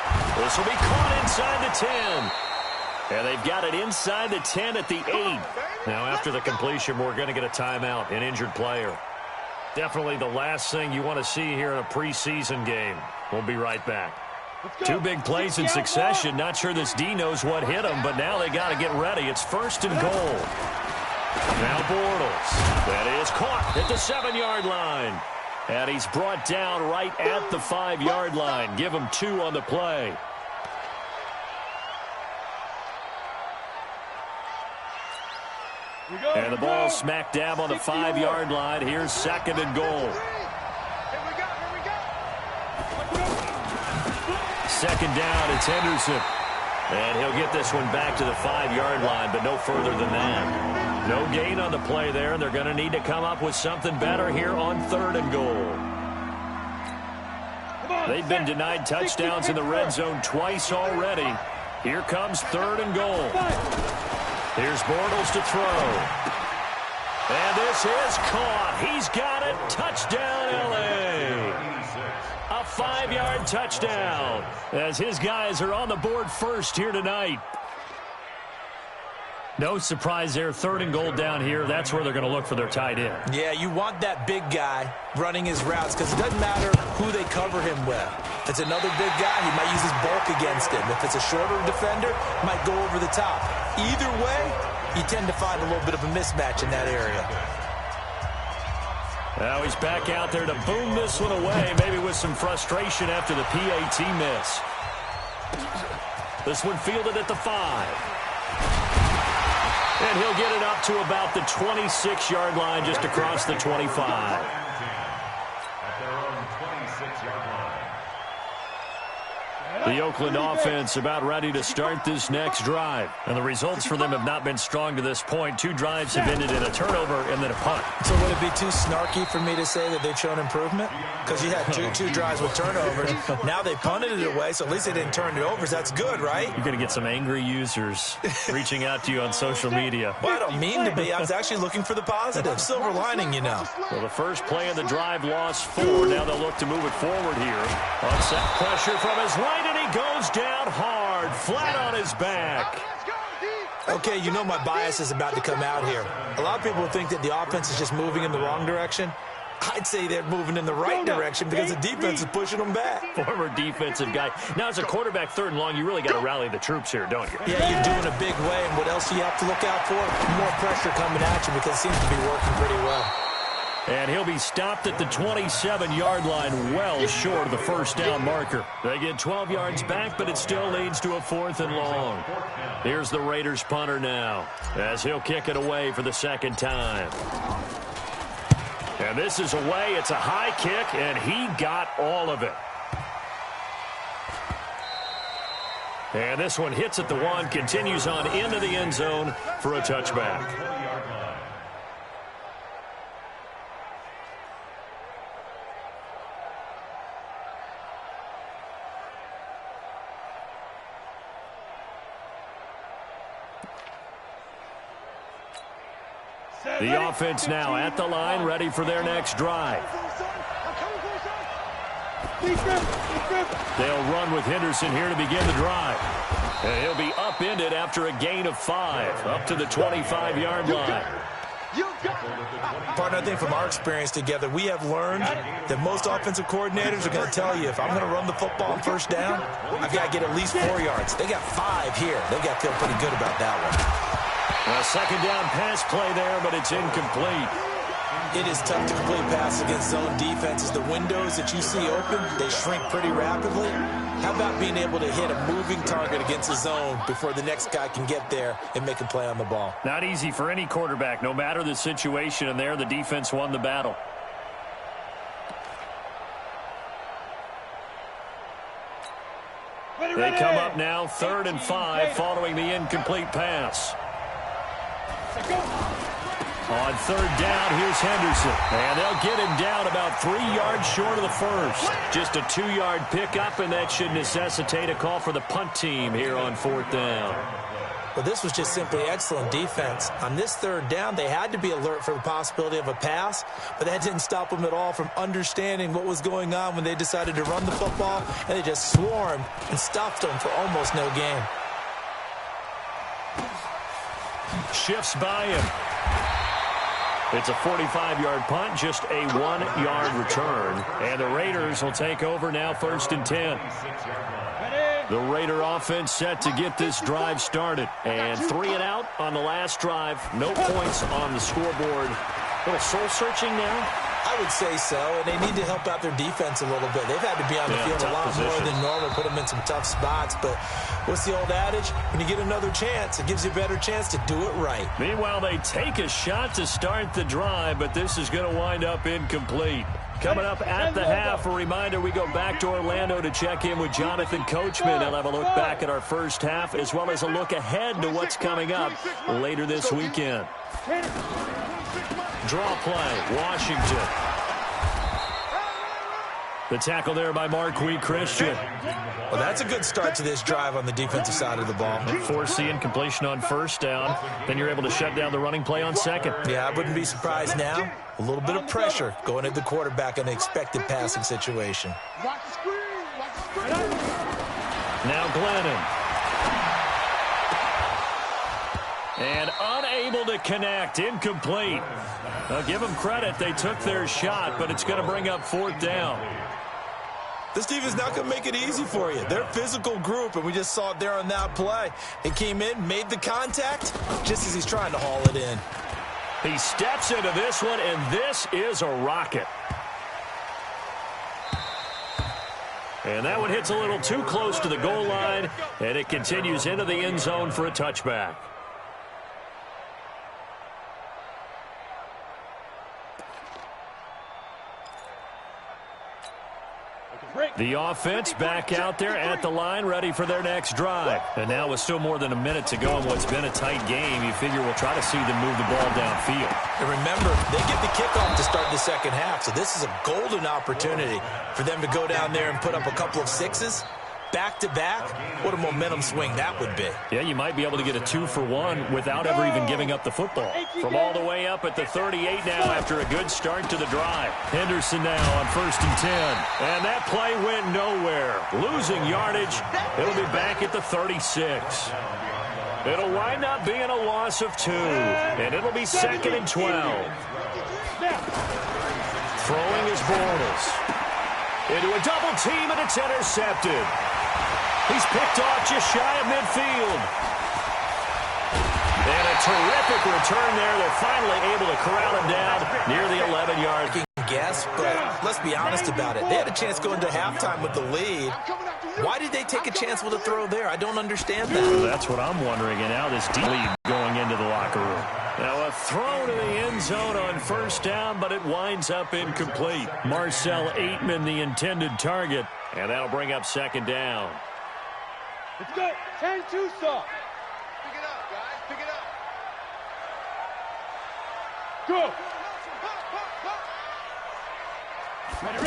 This will be caught inside the 10. And they've got it inside the 10 at the 8. Now, after the completion, we're going to get a timeout, an injured player. Definitely the last thing you want to see here in a preseason game. We'll be right back. Two big plays in succession. Not sure this D knows what hit him, but now they got to get ready. It's first and goal. Now Bortles. That is caught at the 7-yard line. And he's brought down right at the 5-yard line. Give him 2 on the play. And the ball smack dab on the 5-yard line. Here's second and goal. Second down, it's Henderson. And he'll get this one back to the 5-yard line, but no further than that. No gain on the play there, and they're going to need to come up with something better here on third and goal. They've been denied touchdowns in the red zone twice already. Here comes third and goal. Here's Bortles to throw. And this is caught. He's got it. Touchdown, L.A. A 5-yard touchdown as his guys are on the board first here tonight. No surprise there. Third and goal down here. That's where they're going to look for their tight end. Yeah, you want that big guy running his routes because it doesn't matter who they cover him with. If it's another big guy, he might use his bulk against him. If it's a shorter defender, might go over the top. Either way, you tend to find a little bit of a mismatch in that area. Now he's back out there to boom this one away, maybe with some frustration after the PAT miss. This one fielded at the 5. And he'll get it up to about the 26-yard line, just across the 25. At their own 26-yard line. The Oakland offense about ready to start this next drive. And the results for them have not been strong to this point. 2 drives have ended in a turnover and then a punt. So would it be too snarky for me to say that they've shown improvement? Because you had two drives with turnovers. Now they punted it away, so at least they didn't turn it over. So that's good, right? You're going to get some angry users reaching out to you on social media. Well, I don't mean to be. I was actually looking for the positive. Silver lining, you know. Well, the first play of the drive lost 4. Now they'll look to move it forward here. Offset pressure from his right, and he goes down hard, flat on his back. Okay, you know my bias is about to come out here. A lot of people think that the offense is just moving in the wrong direction. I'd say they're moving in the right direction because the defense is pushing them back. Former defensive guy. Now, as a quarterback, third and long, you really got to rally the troops here, don't you? Yeah, you're doing a big way, and what else do you have to look out for? More pressure coming at you because it seems to be working pretty well. And he'll be stopped at the 27-yard line, well short of the first down marker. They get 12 yards back, but it still leads to a 4th and long. Here's the Raiders punter now, as he'll kick it away for the second time. And this is away. It's a high kick, and he got all of it. And this one hits at the 1, continues on into the end zone for a touchback. The offense now at the line, ready for their next drive. They'll run with Henderson here to begin the drive. And he'll be upended after a gain of 5, up to the 25-yard line. Partner, I think from our experience together, we have learned that most offensive coordinators are going to tell you, if I'm going to run the football on first down, I've got to get at least 4 yards. They got 5 here. They got to feel pretty good about that one. A second down pass play there, but it's incomplete. It is tough to complete passes against zone defenses. The windows that you see open, they shrink pretty rapidly. How about being able to hit a moving target against the zone before the next guy can get there and make a play on the ball? Not easy for any quarterback, no matter the situation, and there the defense won the battle. They come up now 3rd and 5 following the incomplete pass. On third down, here's Henderson. And they'll get him down about 3 yards short of the first. Just a 2-yard pickup, and that should necessitate a call for the punt team here on fourth down. Well, this was just simply excellent defense. On this third down, they had to be alert for the possibility of a pass, but that didn't stop them at all from understanding what was going on when they decided to run the football, and they just swarmed and stuffed them for almost no gain. Shifts by him. It's a 45-yard punt, just a 1-yard return. And the Raiders will take over now, 1st and 10. The Raider offense set to get this drive started. And 3 and out on the last drive. No points on the scoreboard. A little soul-searching now? I would say so, and they need to help out their defense a little bit. They've had to be on the field a lot more than normal, put them in some tough spots. But what's the old adage? When you get another chance, it gives you a better chance to do it right. Meanwhile, they take a shot to start the drive, but this is going to wind up incomplete. Coming up at the half, a reminder, we go back to Orlando to check in with Jonathan Coachman. He'll have a look back at our first half, as well as a look ahead to what's coming up later this weekend. Draw play, Washington. The tackle there by Marquis Christian. Well, that's a good start to this drive on the defensive side of the ball. Force the incompletion on first down. Then you're able to shut down the running play on second. Yeah, I wouldn't be surprised now. A little bit of pressure going at the quarterback in an expected passing situation. Now Glennon. And unable to connect, incomplete. I'll give them credit. They took their shot, but it's going to bring up 4th down. This defense is not going to make it easy for you. They're a physical group, and we just saw it there on that play. He came in, made the contact, just as he's trying to haul it in. He steps into this one, and this is a rocket. And that one hits a little too close to the goal line, and it continues into the end zone for a touchback. The offense back out there at the line, ready for their next drive. And now with still more than a minute to go in what's been a tight game, you figure we'll try to see them move the ball downfield. And remember, they get the kickoff to start the second half, so this is a golden opportunity for them to go down there and put up a couple of sixes. Back-to-back, what a momentum swing that would be. Yeah, you might be able to get a 2-for-1 without ever even giving up the football. From all the way up at the 38 now after a good start to the drive. Henderson now on 1st and 10. And that play went nowhere. Losing yardage. It'll be back at the 36. It'll wind up being a loss of 2. And it'll be 2nd and 12. Throwing is Bortles. Into a double team, and it's intercepted. He's picked off just shy of midfield. And a terrific return there. They're finally able to corral him down near the 11-yard. Guess, but let's be honest about it. They had a chance going to halftime with the lead. Why did they take a chance with a throw there? I don't understand that. Well, that's what I'm wondering. And now this lead going into the locker room. Now a throw to the end zone on 1st down, but it winds up incomplete. Marcel Aitman, the intended target. And that'll bring up 2nd down. Let's go. 10-2, Saw. Pick it up, guys. Pick it up. Go. Ready?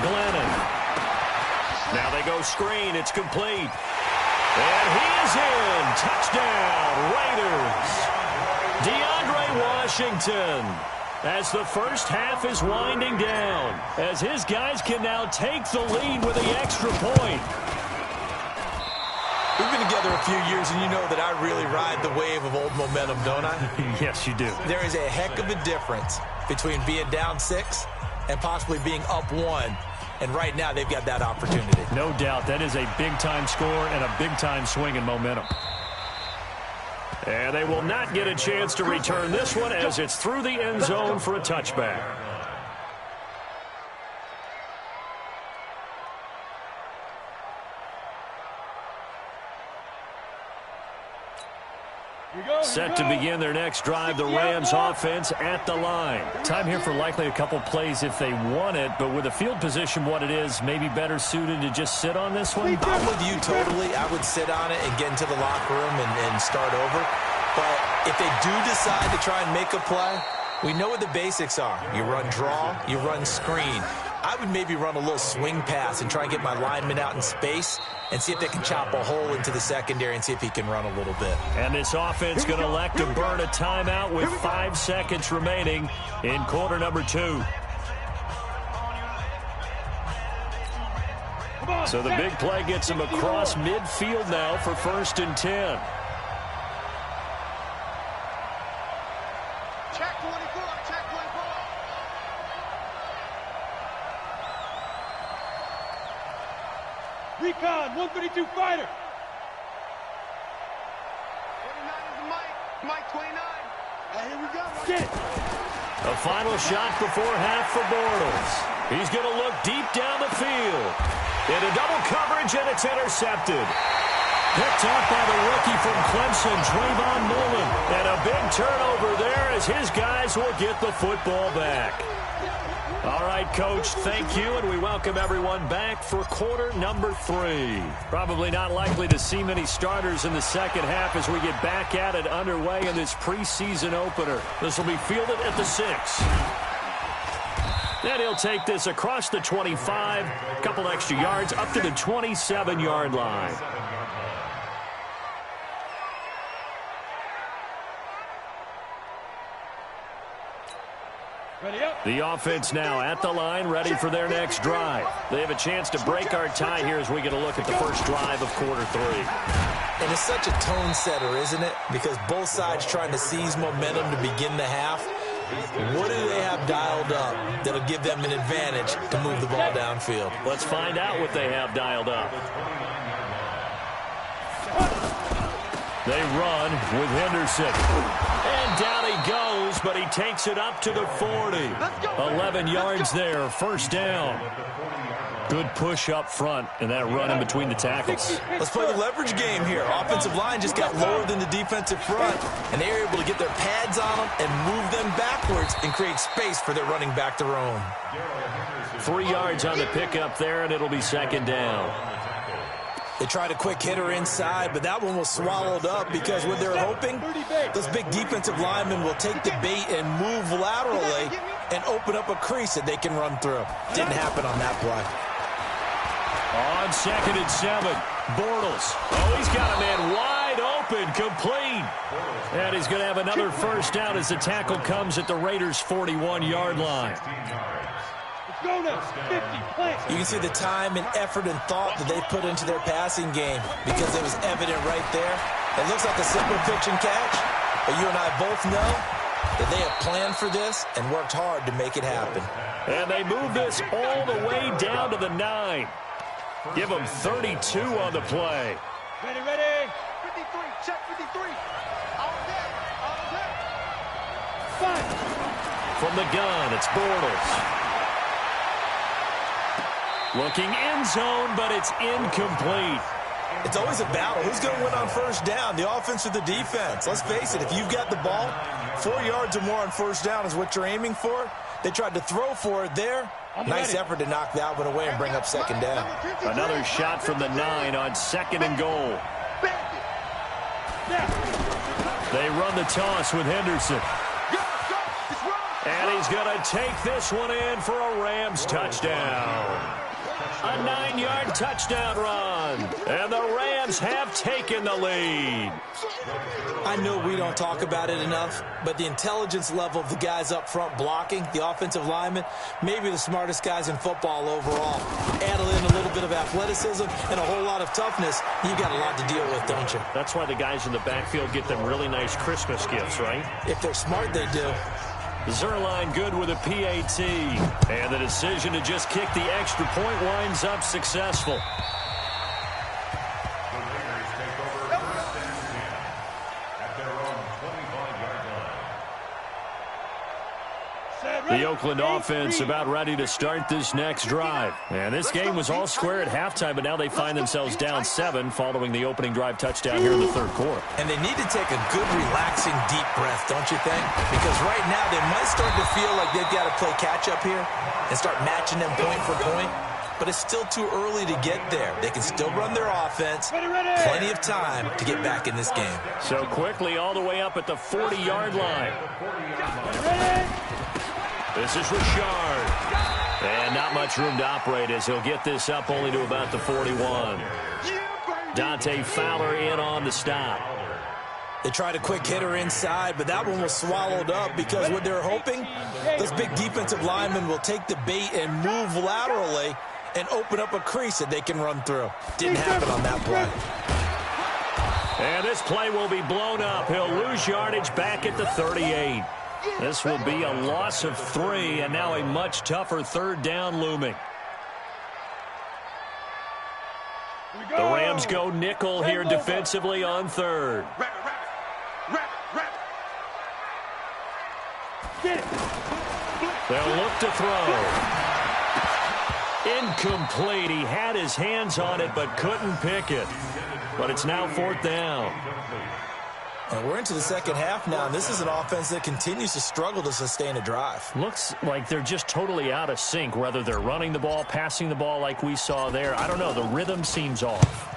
Glennon. Now they go screen. It's complete. And he is in. Touchdown, Raiders. DeAndre Washington. As the first half is winding down. As his guys can now take the lead with the extra point. We've been together a few years, and you know that I really ride the wave of old momentum, don't I? Yes, you do. There is a heck of a difference between being down 6 and possibly being up 1. And right now, they've got that opportunity. No doubt. That is a big-time score and a big-time swing in momentum. And they will not get a chance to return this one as it's through the end zone for a touchback. Set to begin their next drive, the Rams offense at the line. Time here for likely a couple plays if they want it, but with the field position what it is, maybe better suited to just sit on this one? I'm with you totally. I would sit on it and get into the locker room and start over. But if they do decide to try and make a play, we know what the basics are. You run draw, you run screen. I would maybe run a little swing pass and try and get my lineman out in space and see if they can chop a hole into the secondary and see if he can run a little bit. And this offense going to elect to burn a timeout with 5 seconds remaining in quarter number 2. So the big play gets him across midfield now for 1st and 10. Check 24, check 24. Recon, 132 fighter. 29 is the Mike 29. Here we go. Get it. A final shot before half for Bortles. He's going to look deep down the field. Into double coverage, and it's intercepted. Picked up by the rookie from Clemson, Trayvon Mullen. And a big turnover there as his guys will get the football back. All right, Coach, thank you, and we welcome everyone back for quarter number 3. Probably not likely to see many starters in the second half as we get back at it underway in this preseason opener. This will be fielded at the 6. And he'll take this across the 25, a couple extra yards up to the 27-yard line. The offense now at the line, ready for their next drive. They have a chance to break our tie here as we get a look at the first drive of quarter 3. And it's such a tone setter, isn't it? Because both sides trying to seize momentum to begin the half. What do they have dialed up that'll give them an advantage to move the ball downfield? Let's find out what they have dialed up. They run with Henderson. And down he goes, but he takes it up to the 40. 11 yards there, first down. Good push up front, and that run in between the tackles. Let's play the leverage game here. Offensive line just got lower than the defensive front, and they were able to get their pads on them and move them backwards and create space for their running back to roam. 3 yards on the pickup there, and it'll be second down. They tried a quick hitter inside, but that one was swallowed up because what they're hoping, those big defensive linemen will take the bait and move laterally and open up a crease that they can run through. Didn't happen on that play. On 2nd and 7, Bortles. Oh, he's got a man wide open, complete. And he's going to have another first down as the tackle comes at the Raiders' 41-yard line. You can see the time and effort and thought that they put into their passing game because it was evident right there. It looks like a simple pitch and catch, but you and I both know that they have planned for this and worked hard to make it happen. And they move this all the way down to the 9. Give them 32 on the play. Ready. 53, check 53. All day. Five. From the gun, it's Bortles. Looking end zone, but it's incomplete. It's always a battle. Who's going to win on first down, the offense or the defense? Let's face it, if you've got the ball, 4 yards or more on first down is what you're aiming for. They tried to throw for it there. Nice effort to knock that one away and bring up second down. Another shot from the 9 on 2nd and goal. They run the toss with Henderson. And he's going to take this one in for a Rams touchdown. A 9-yard touchdown run. And the Rams have taken the lead. I know we don't talk about it enough, but the intelligence level of the guys up front blocking, the offensive linemen, maybe the smartest guys in football overall. Add in a little bit of athleticism and a whole lot of toughness, you've got a lot to deal with, don't you? That's why the guys in the backfield get them really nice Christmas gifts, right? If they're smart, they do. Zerline good with a PAT. And the decision to just kick the extra point winds up successful. The Raiders take over first and 10 at their own 25-yard line. The Oakland offense about ready to start this next drive. And this game was all square at halftime, but now they find themselves down 7 following the opening drive touchdown here in the third quarter. And they need to take a good, relaxing, deep breath, don't you think? Because right now they might start to feel like they've got to play catch-up here and start matching them point for point. but it's still too early to get there. They can still run their offense. Plenty of time to get back in this game. So quickly all the way up at the 40-yard line. This is Richard. And not much room to operate as he'll get this up only to about the 41. Dante Fowler in on the stop. They tried a quick hitter inside, but that one was swallowed up because what they're hoping, those big defensive linemen will take the bait and move laterally and open up a crease that they can run through. Didn't happen on that play. And this play will be blown up. He'll lose yardage back at the 38. This will be a loss of 3, and now a much tougher third down looming. The Rams go nickel here defensively on third. They'll look to throw. Incomplete. He had his hands on it but couldn't pick it. But it's now 4th down. And we're into the second half now, and this is an offense that continues to struggle to sustain a drive. Looks like they're just totally out of sync, whether they're running the ball, passing the ball like we saw there. I don't know. The rhythm seems off.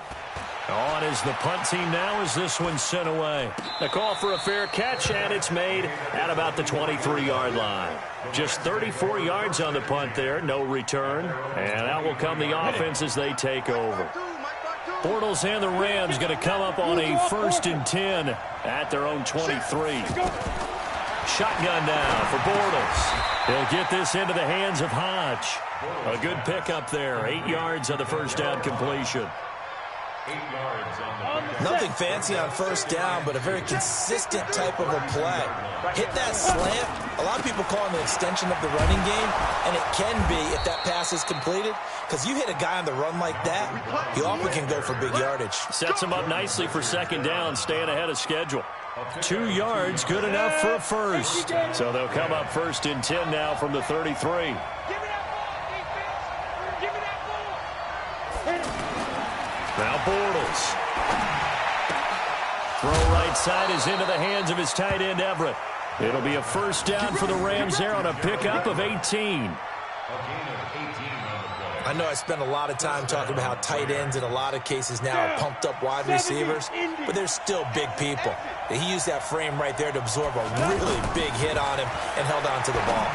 On is the punt team now as this one's sent away. The call for a fair catch, and it's made at about the 23-yard line. Just 34 yards on the punt there, no return. And out will come the offense as they take over. Bortles and the Rams going to come up on a 1st and 10 at their own 23. Shotgun down for Bortles. He'll get this into the hands of Hodge. A good pickup there. 8 yards on the first down completion. Nothing fancy on first down, but a very consistent type of a play. Hit that slant. A lot of people call it an extension of the running game, and it can be if that pass is completed, because you hit a guy on the run like that, he often can go for big yardage. Sets him up nicely for second down, staying ahead of schedule. 2 yards, good enough for a first. So they'll come up 1st and 10 now from the 33. Now Bortles. Throw right side is into the hands of his tight end, Everett. It'll be a first down for the Rams there on a pickup of 18. I know I spent a lot of time talking about how tight ends in a lot of cases now are pumped up wide receivers, but they're still big people. He used that frame right there to absorb a really big hit on him and held on to the ball.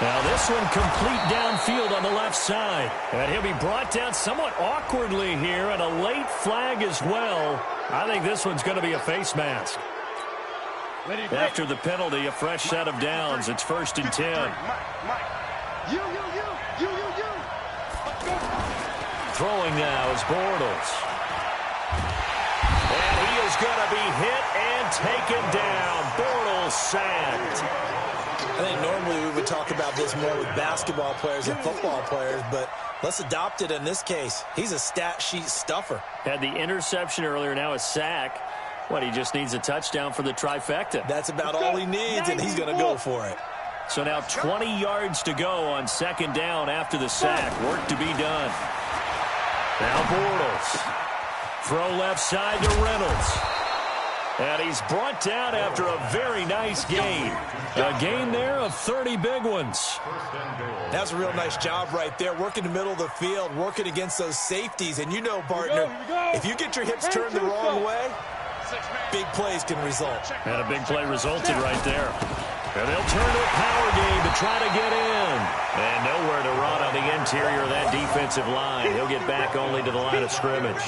Now this one complete downfield on the left side. And he'll be brought down somewhat awkwardly here, and a late flag as well. I think this one's going to be a face mask. After the penalty, a fresh set of downs. It's 1st and 10. Throwing now is Bortles. And he is going to be hit and taken down. Bortles sacked. I think normally we would talk about this more with basketball players and football players, but let's adopt it in this case. He's a stat sheet stuffer. Had the interception earlier, now a sack. What, he just needs a touchdown for the trifecta. That's about all he needs, and he's going to go for it. So now 20 yards to go on second down after the sack. Work to be done. Now Bortles. Throw left side to Reynolds. And he's brought down after a very nice gain. A gain there of 30 big ones. That's a real nice job right there, working the middle of the field, working against those safeties. And you know, partner, if you get your hips turned the wrong way, big plays can result. And a big play resulted right there. And they'll turn to a power game to try to get in. And nowhere to run on the interior of that defensive line. He'll get back only to the line of scrimmage.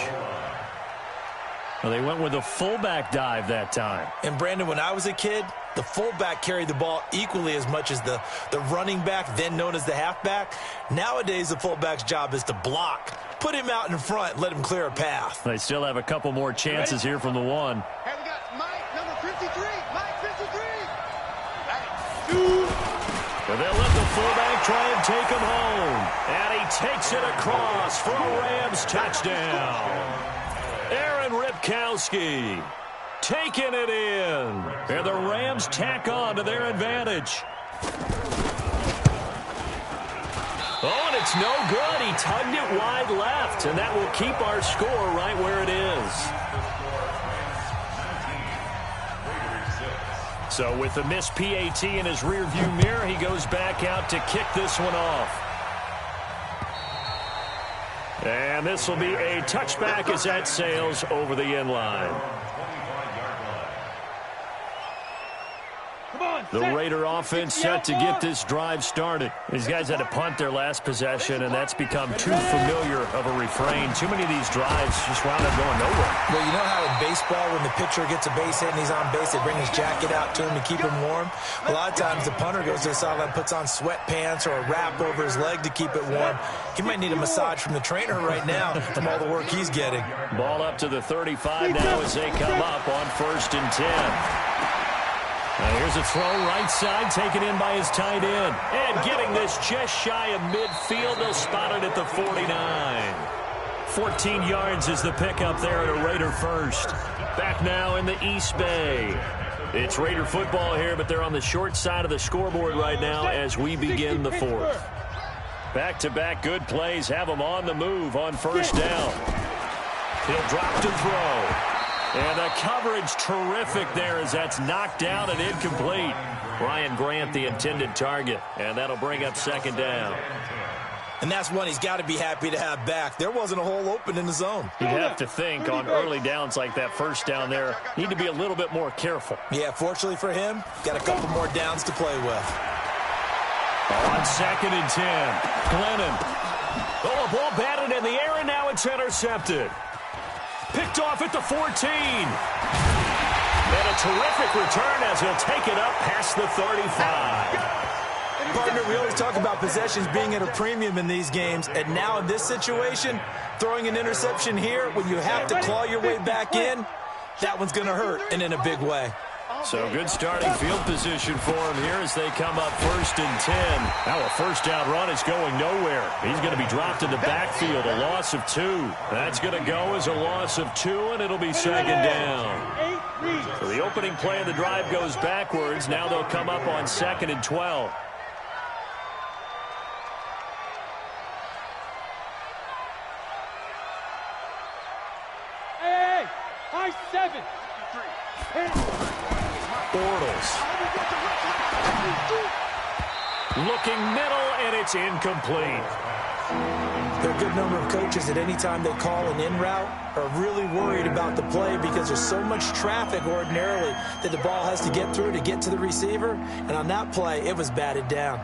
Well, they went with a fullback dive that time. And, Brandon, when I was a kid, the fullback carried the ball equally as much as the running back, then known as the halfback. Nowadays, the fullback's job is to block. Put him out in front and let him clear a path. They still have a couple more chances here from the one. Hey, we got Mike, number 53. Mike, 53. And they'll let the fullback try and take him home. And he takes it across for a Rams touchdown. Aaron Ripkowski taking it in. And the Rams tack on to their advantage. Oh, and it's no good. He tugged it wide left, and that will keep our score right where it is. So with the missed PAT in his rearview mirror, he goes back out to kick this one off. And this will be a touchback as that sails over the end line. The Raider offense set to get this drive started. These guys had to punt their last possession, and that's become too familiar of a refrain. Too many of these drives just wound up going nowhere. Well, you know how in baseball, when the pitcher gets a base hit and he's on base, they bring his jacket out to him to keep him warm? A lot of times the punter goes to the sideline, puts on sweatpants or a wrap over his leg to keep it warm. He might need a massage from the trainer right now from all the work he's getting. Ball up to the 35 now as they come up on 1st and 10. Now here's a throw right side, taken in by his tight end. And getting this just shy of midfield, they'll spot it at the 49. 14 yards is the pickup there at a Raider first. Back now in the East Bay. It's Raider football here, but they're on the short side of the scoreboard right now as we begin the 4th. Back-to-back good plays have them on the move on 1st down. He'll drop to throw. And the coverage terrific there as that's knocked down and incomplete. Ryan Grant, the intended target, and that'll bring up 2nd down. And that's one he's got to be happy to have back. There wasn't a hole open in the zone. You'd have to think on early downs like that 1st down there, need to be a little bit more careful. Yeah, fortunately for him, got a couple more downs to play with. On 2nd and 10, Glennon. Oh, a ball batted in the air, and now it's intercepted. Picked off at the 14. And a terrific return as he'll take it up past the 35. Partner, we always talk about possessions being at a premium in these games, and now in this situation, throwing an interception here when you have to claw your way back in, that one's going to hurt, and in a big way. So good starting field position for him here as they come up 1st and 10. Now a 1st down run is going nowhere. He's going to be dropped in the backfield, a loss of 2. That's going to go as a loss of 2, and it'll be 2nd down. So the opening play of the drive goes backwards. Now they'll come up on 2nd and 12. Hey, high 7. Bortles. Looking middle, and it's incomplete. There are a good number of coaches at any time they call an in route are really worried about the play because there's so much traffic ordinarily that the ball has to get through to get to the receiver. And on that play, it was batted down.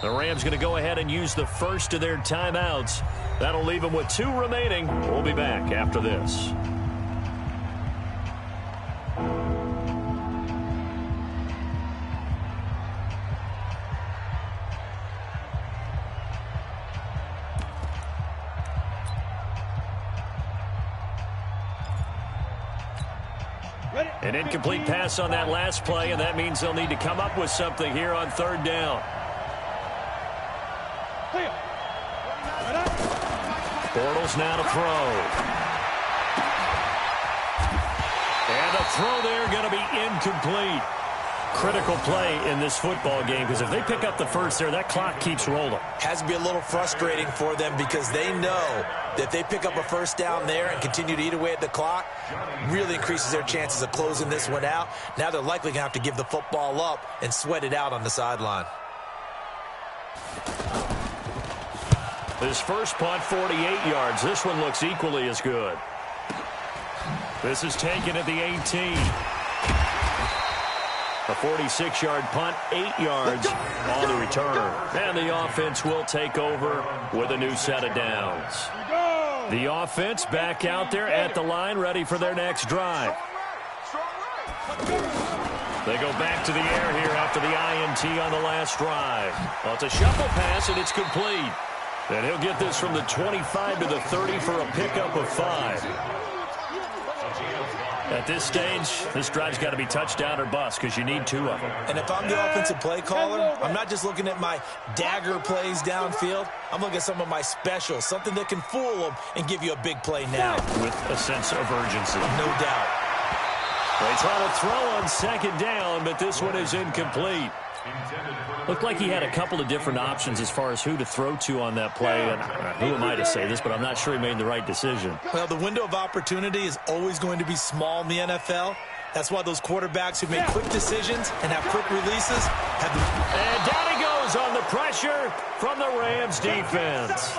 The Rams going to go ahead and use the first of their timeouts. That'll leave them with 2 remaining. We'll be back after this. An incomplete pass on that last play, and that means they'll need to come up with something here on 3rd down. Bortles now to throw. And the throw there going to be incomplete. Critical play in this football game because if they pick up the first there, that clock keeps rolling. Has to be a little frustrating for them because they know that if they pick up a 1st down there and continue to eat away at the clock, really increases their chances of closing this one out. Now they're likely going to have to give the football up and sweat it out on the sideline. His first punt, 48 yards. This one looks equally as good. This is taken at the 18. A 46-yard punt, 8 yards on the return. And the offense will take over with a new set of downs. The offense back out there at the line, ready for their next drive. They go back to the air here after the INT on the last drive. Well, it's a shuffle pass, and it's complete. And he'll get this from the 25 to the 30 for a pickup of 5. At this stage, this drive's got to be touchdown or bust because you need 2 of them. And if I'm the offensive play caller, I'm not just looking at my dagger plays downfield. I'm looking at some of my specials, something that can fool them and give you a big play now. With a sense of urgency. No doubt. They try to throw on second down, but this one is incomplete. Looked like he had a couple of different options as far as who to throw to on that play. And who am I to say this, but I'm not sure he made the right decision. Well, the window of opportunity is always going to be small in the NFL. That's why those quarterbacks who make quick decisions and have quick releases have the... And down he goes on the pressure from the Rams defense.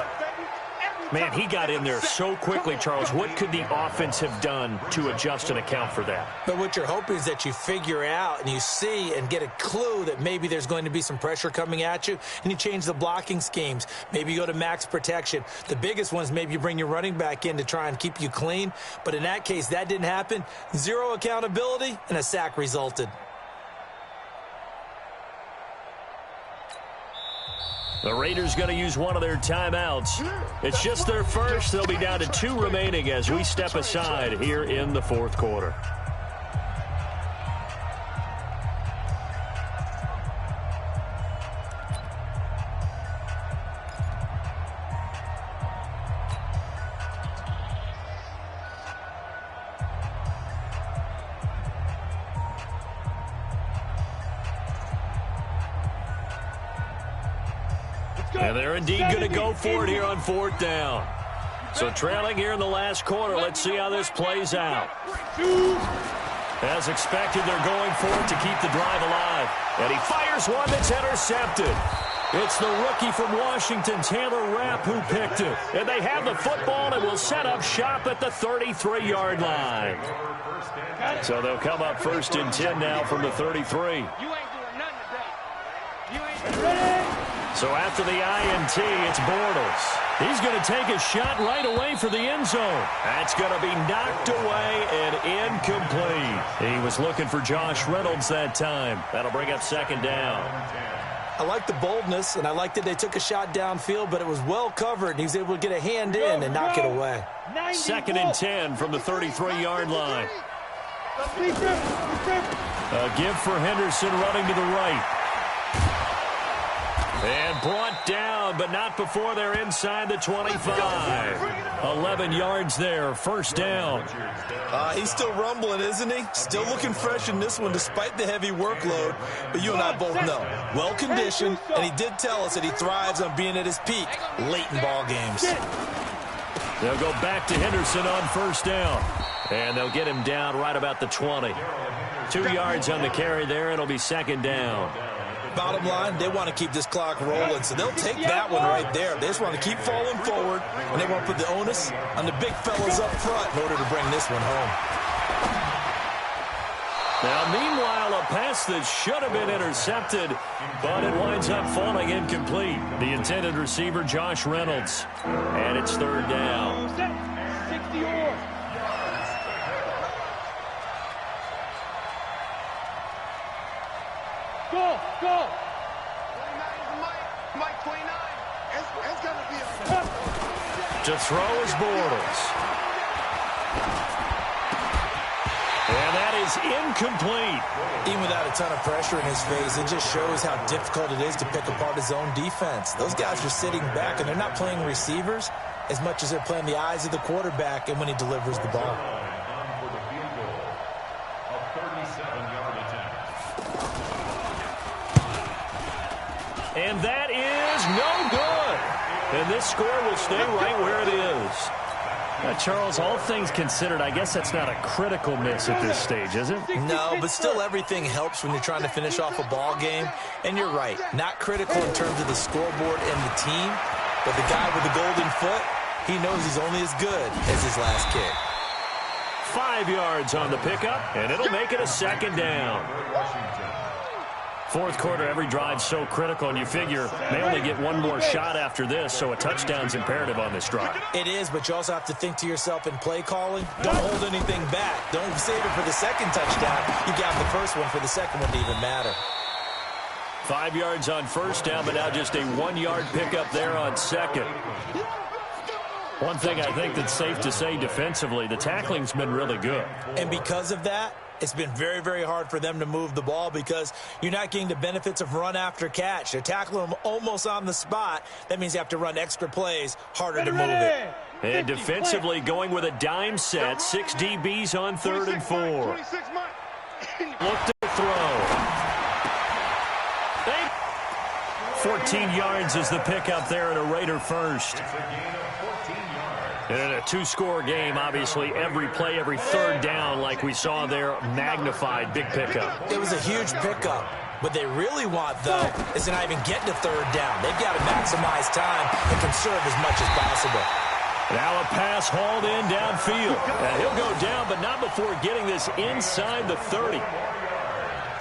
Man, he got in there so quickly, Charles. What could the offense have done to adjust and account for that? But what you're hoping is that you figure out and you see and get a clue that maybe there's going to be some pressure coming at you, and you change the blocking schemes. Maybe you go to max protection. The biggest one is maybe you bring your running back in to try and keep you clean. But in that case, that didn't happen. Zero accountability, and a sack resulted. The Raiders going to use one of their timeouts. It's just their first. They'll be down to 2 remaining as we step aside here in the fourth quarter. And they're indeed going to go for it here on 4th down. So trailing here in the last quarter. Let's see how this plays out. As expected, they're going for it to keep the drive alive. And he fires one that's intercepted. It's the rookie from Washington, Taylor Rapp, who picked it. And they have the football and will set up shop at the 33-yard line. So they'll come up 1st and 10 now from the 33. You ain't doing nothing today. You ain't ready. So after the INT, it's Bortles. He's going to take a shot right away for the end zone. That's going to be knocked away and incomplete. He was looking for Josh Reynolds that time. That'll bring up 2nd down. I like the boldness, and I like that they took a shot downfield, but it was well covered, and he was able to get a hand in and knock it away. 2nd and 10 from the 33-yard line. A give for Henderson running to the right. And brought down, but not before they're inside the 25. 11 yards there, 1st down. He's still rumbling, isn't he? Still looking fresh in this one despite the heavy workload. But you and I both know, well-conditioned, and he did tell us that he thrives on being at his peak late in ball games. They'll go back to Henderson on 1st down. And they'll get him down right about the 20. 2 yards on the carry there. It'll be 2nd down. Bottom line, they want to keep this clock rolling, so they'll take that one right there. They just want to keep falling forward, and they want to put the onus on the big fellas up front in order to bring this one home. Now, meanwhile, a pass that should have been intercepted, but it winds up falling incomplete. The intended receiver, Josh Reynolds, and it's 3rd down. 60-yard. Go, go. 29 is Mike 29. It's going to be a... To throw is Bortles. And that is incomplete. Even without a ton of pressure in his face, it just shows how difficult it is to pick apart his own defense. Those guys are sitting back, and they're not playing receivers as much as they're playing the eyes of the quarterback and when he delivers the ball. And that is no good. And this score will stay right where it is. Now, Charles, all things considered, I guess that's not a critical miss at this stage, is it? No, but still everything helps when you're trying to finish off a ball game. And you're right, not critical in terms of the scoreboard and the team, but the guy with the golden foot, he knows he's only as good as his last kick. 5 yards on the pickup, and it'll make it a 2nd down. Fourth quarter, every drive's so critical, and you figure they only get one more shot after this, so a touchdown's imperative on this drive. It is, but you also have to think to yourself in play calling, don't hold anything back. Don't save it for the 2nd touchdown. You got the first one for the 2nd one to even matter. 5 yards on 1st down, but now just a 1-yard pickup there on 2nd. One thing I think that's safe to say defensively, the tackling's been really good. And because of that, it's been very, very hard for them to move the ball because you're not getting the benefits of run after catch. They're tackling them almost on the spot. That means you have to run extra plays, harder to move it. And defensively going with a dime set. 6 DBs on 3rd and 4. Look to throw. 14 yards is the pickup there, and a Raider first. And in a 2-score game, obviously, every play, every 3rd down, like we saw there, magnified. Big pickup. It was a huge pickup. What they really want, though, is to not even get to 3rd down. They've got to maximize time and conserve as much as possible. Now a pass hauled in downfield. And he'll go down, but not before getting this inside the 30.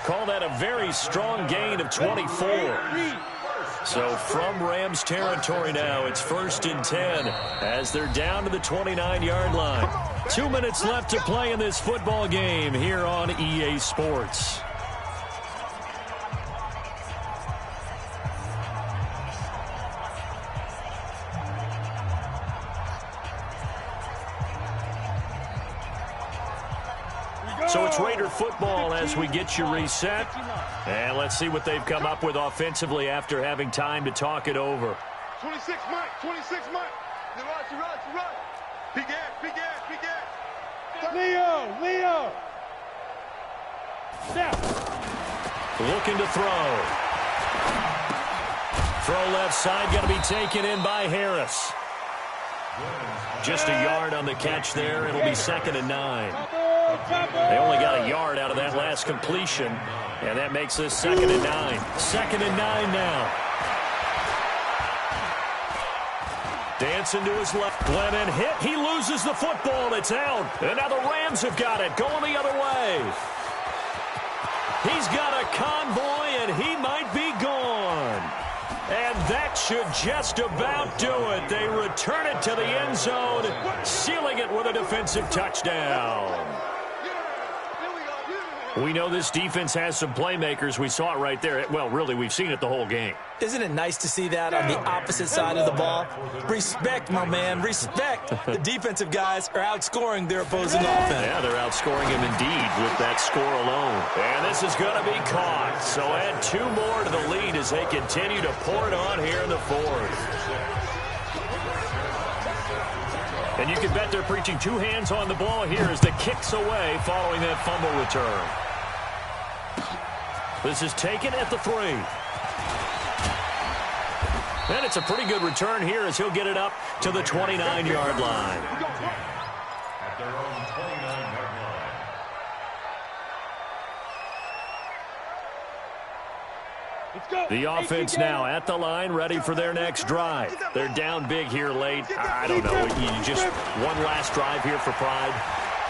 Call that a very strong gain of 24. So from Rams territory now, it's 1st and 10 as they're down to the 29-yard line. 2 minutes left to play in this football game here on EA Sports. So it's Raider football as we get you reset. And let's see what they've come up with offensively after having time to talk it over. 26 Mike, 26 Mike. The rush. Big ass. Leo. Snap. Looking to throw. Throw left side, going to be taken in by Harris. Just a yard on the catch there. It'll be 2nd and 9. They only got a yard out of that last completion, and that makes this 2nd and 9. 2nd and 9 now. Dancing to his left. Glennon hit. He loses the football. It's out. And now the Rams have got it. Going the other way. He's got a convoy, and he might be gone. And that should just about do it. They return it to the end zone, sealing it with a defensive touchdown. We know this defense has some playmakers. We saw it right there. Well, really, we've seen it the whole game. Isn't it nice to see that on the opposite side of the ball? Respect, my man, respect. The defensive guys are outscoring their opposing offense. Yeah, they're outscoring him indeed with that score alone. And this is going to be caught. So add 2 more to the lead as they continue to pour it on here in the 4th. And you can bet they're preaching 2 hands on the ball here as the kick's away following that fumble return. This is taken at the 3. And it's a pretty good return here as he'll get it up to the 29-yard line. At their own 29-yard line. Let's go. The offense now at the line, ready for their next drive. They're down big here late. I don't know. You just one last drive here for pride.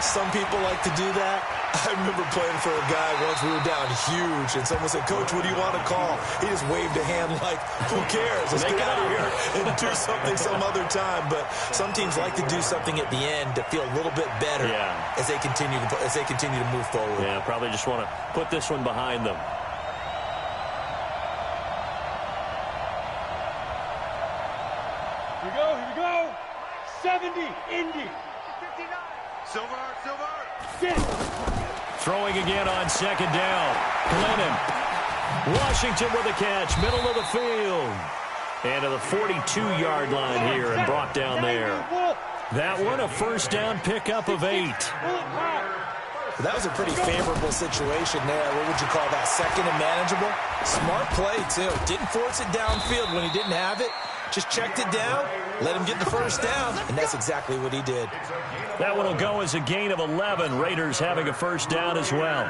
Some people like to do that. I remember playing for a guy once. We were down huge, and someone said, "Coach, what do you want to call?" He just waved a hand like, "Who cares? Let's get out of here and do something some other time." But some teams like to do something at the end to feel a little bit better as they continue to move forward. Yeah, probably just want to put this one behind them. Here we go. 70, Indy. 59. Silver. Throwing again on 2nd down. Glennon. Washington with a catch, middle of the field. And to the 42-yard line here and brought down there. That one, a 1st down pickup of 8. That was a pretty favorable situation there. What would you call that? 2nd and manageable? Smart play, too. Didn't force it downfield when he didn't have it. Just checked it down, let him get the 1st down, and that's exactly what he did. That one will go as a gain of 11. Raiders having a 1st down as well.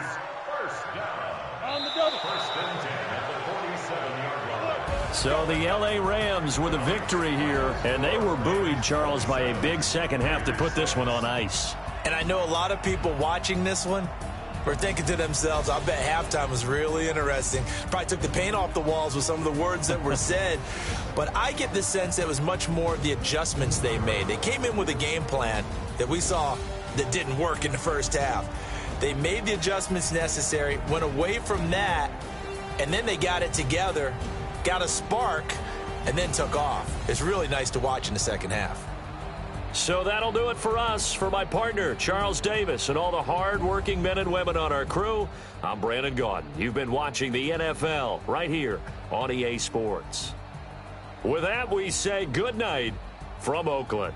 On the double. 1st and 10 at the 47-yard line. So the L.A. Rams with a victory here, and they were buoyed, Charles, by a big second half to put this one on ice. And I know a lot of people watching this one were thinking to themselves, I bet halftime was really interesting. Probably took the paint off the walls with some of the words that were said. But I get the sense that it was much more of the adjustments they made. They came in with a game plan that we saw that didn't work in the 1st half. They made the adjustments necessary, went away from that, and then they got it together, got a spark, and then took off. It's really nice to watch in the 2nd half. So that'll do it for us. For my partner, Charles Davis, and all the hard-working men and women on our crew, I'm Brandon Gaudin. You've been watching the NFL right here on EA Sports. With that, we say good night from Oakland.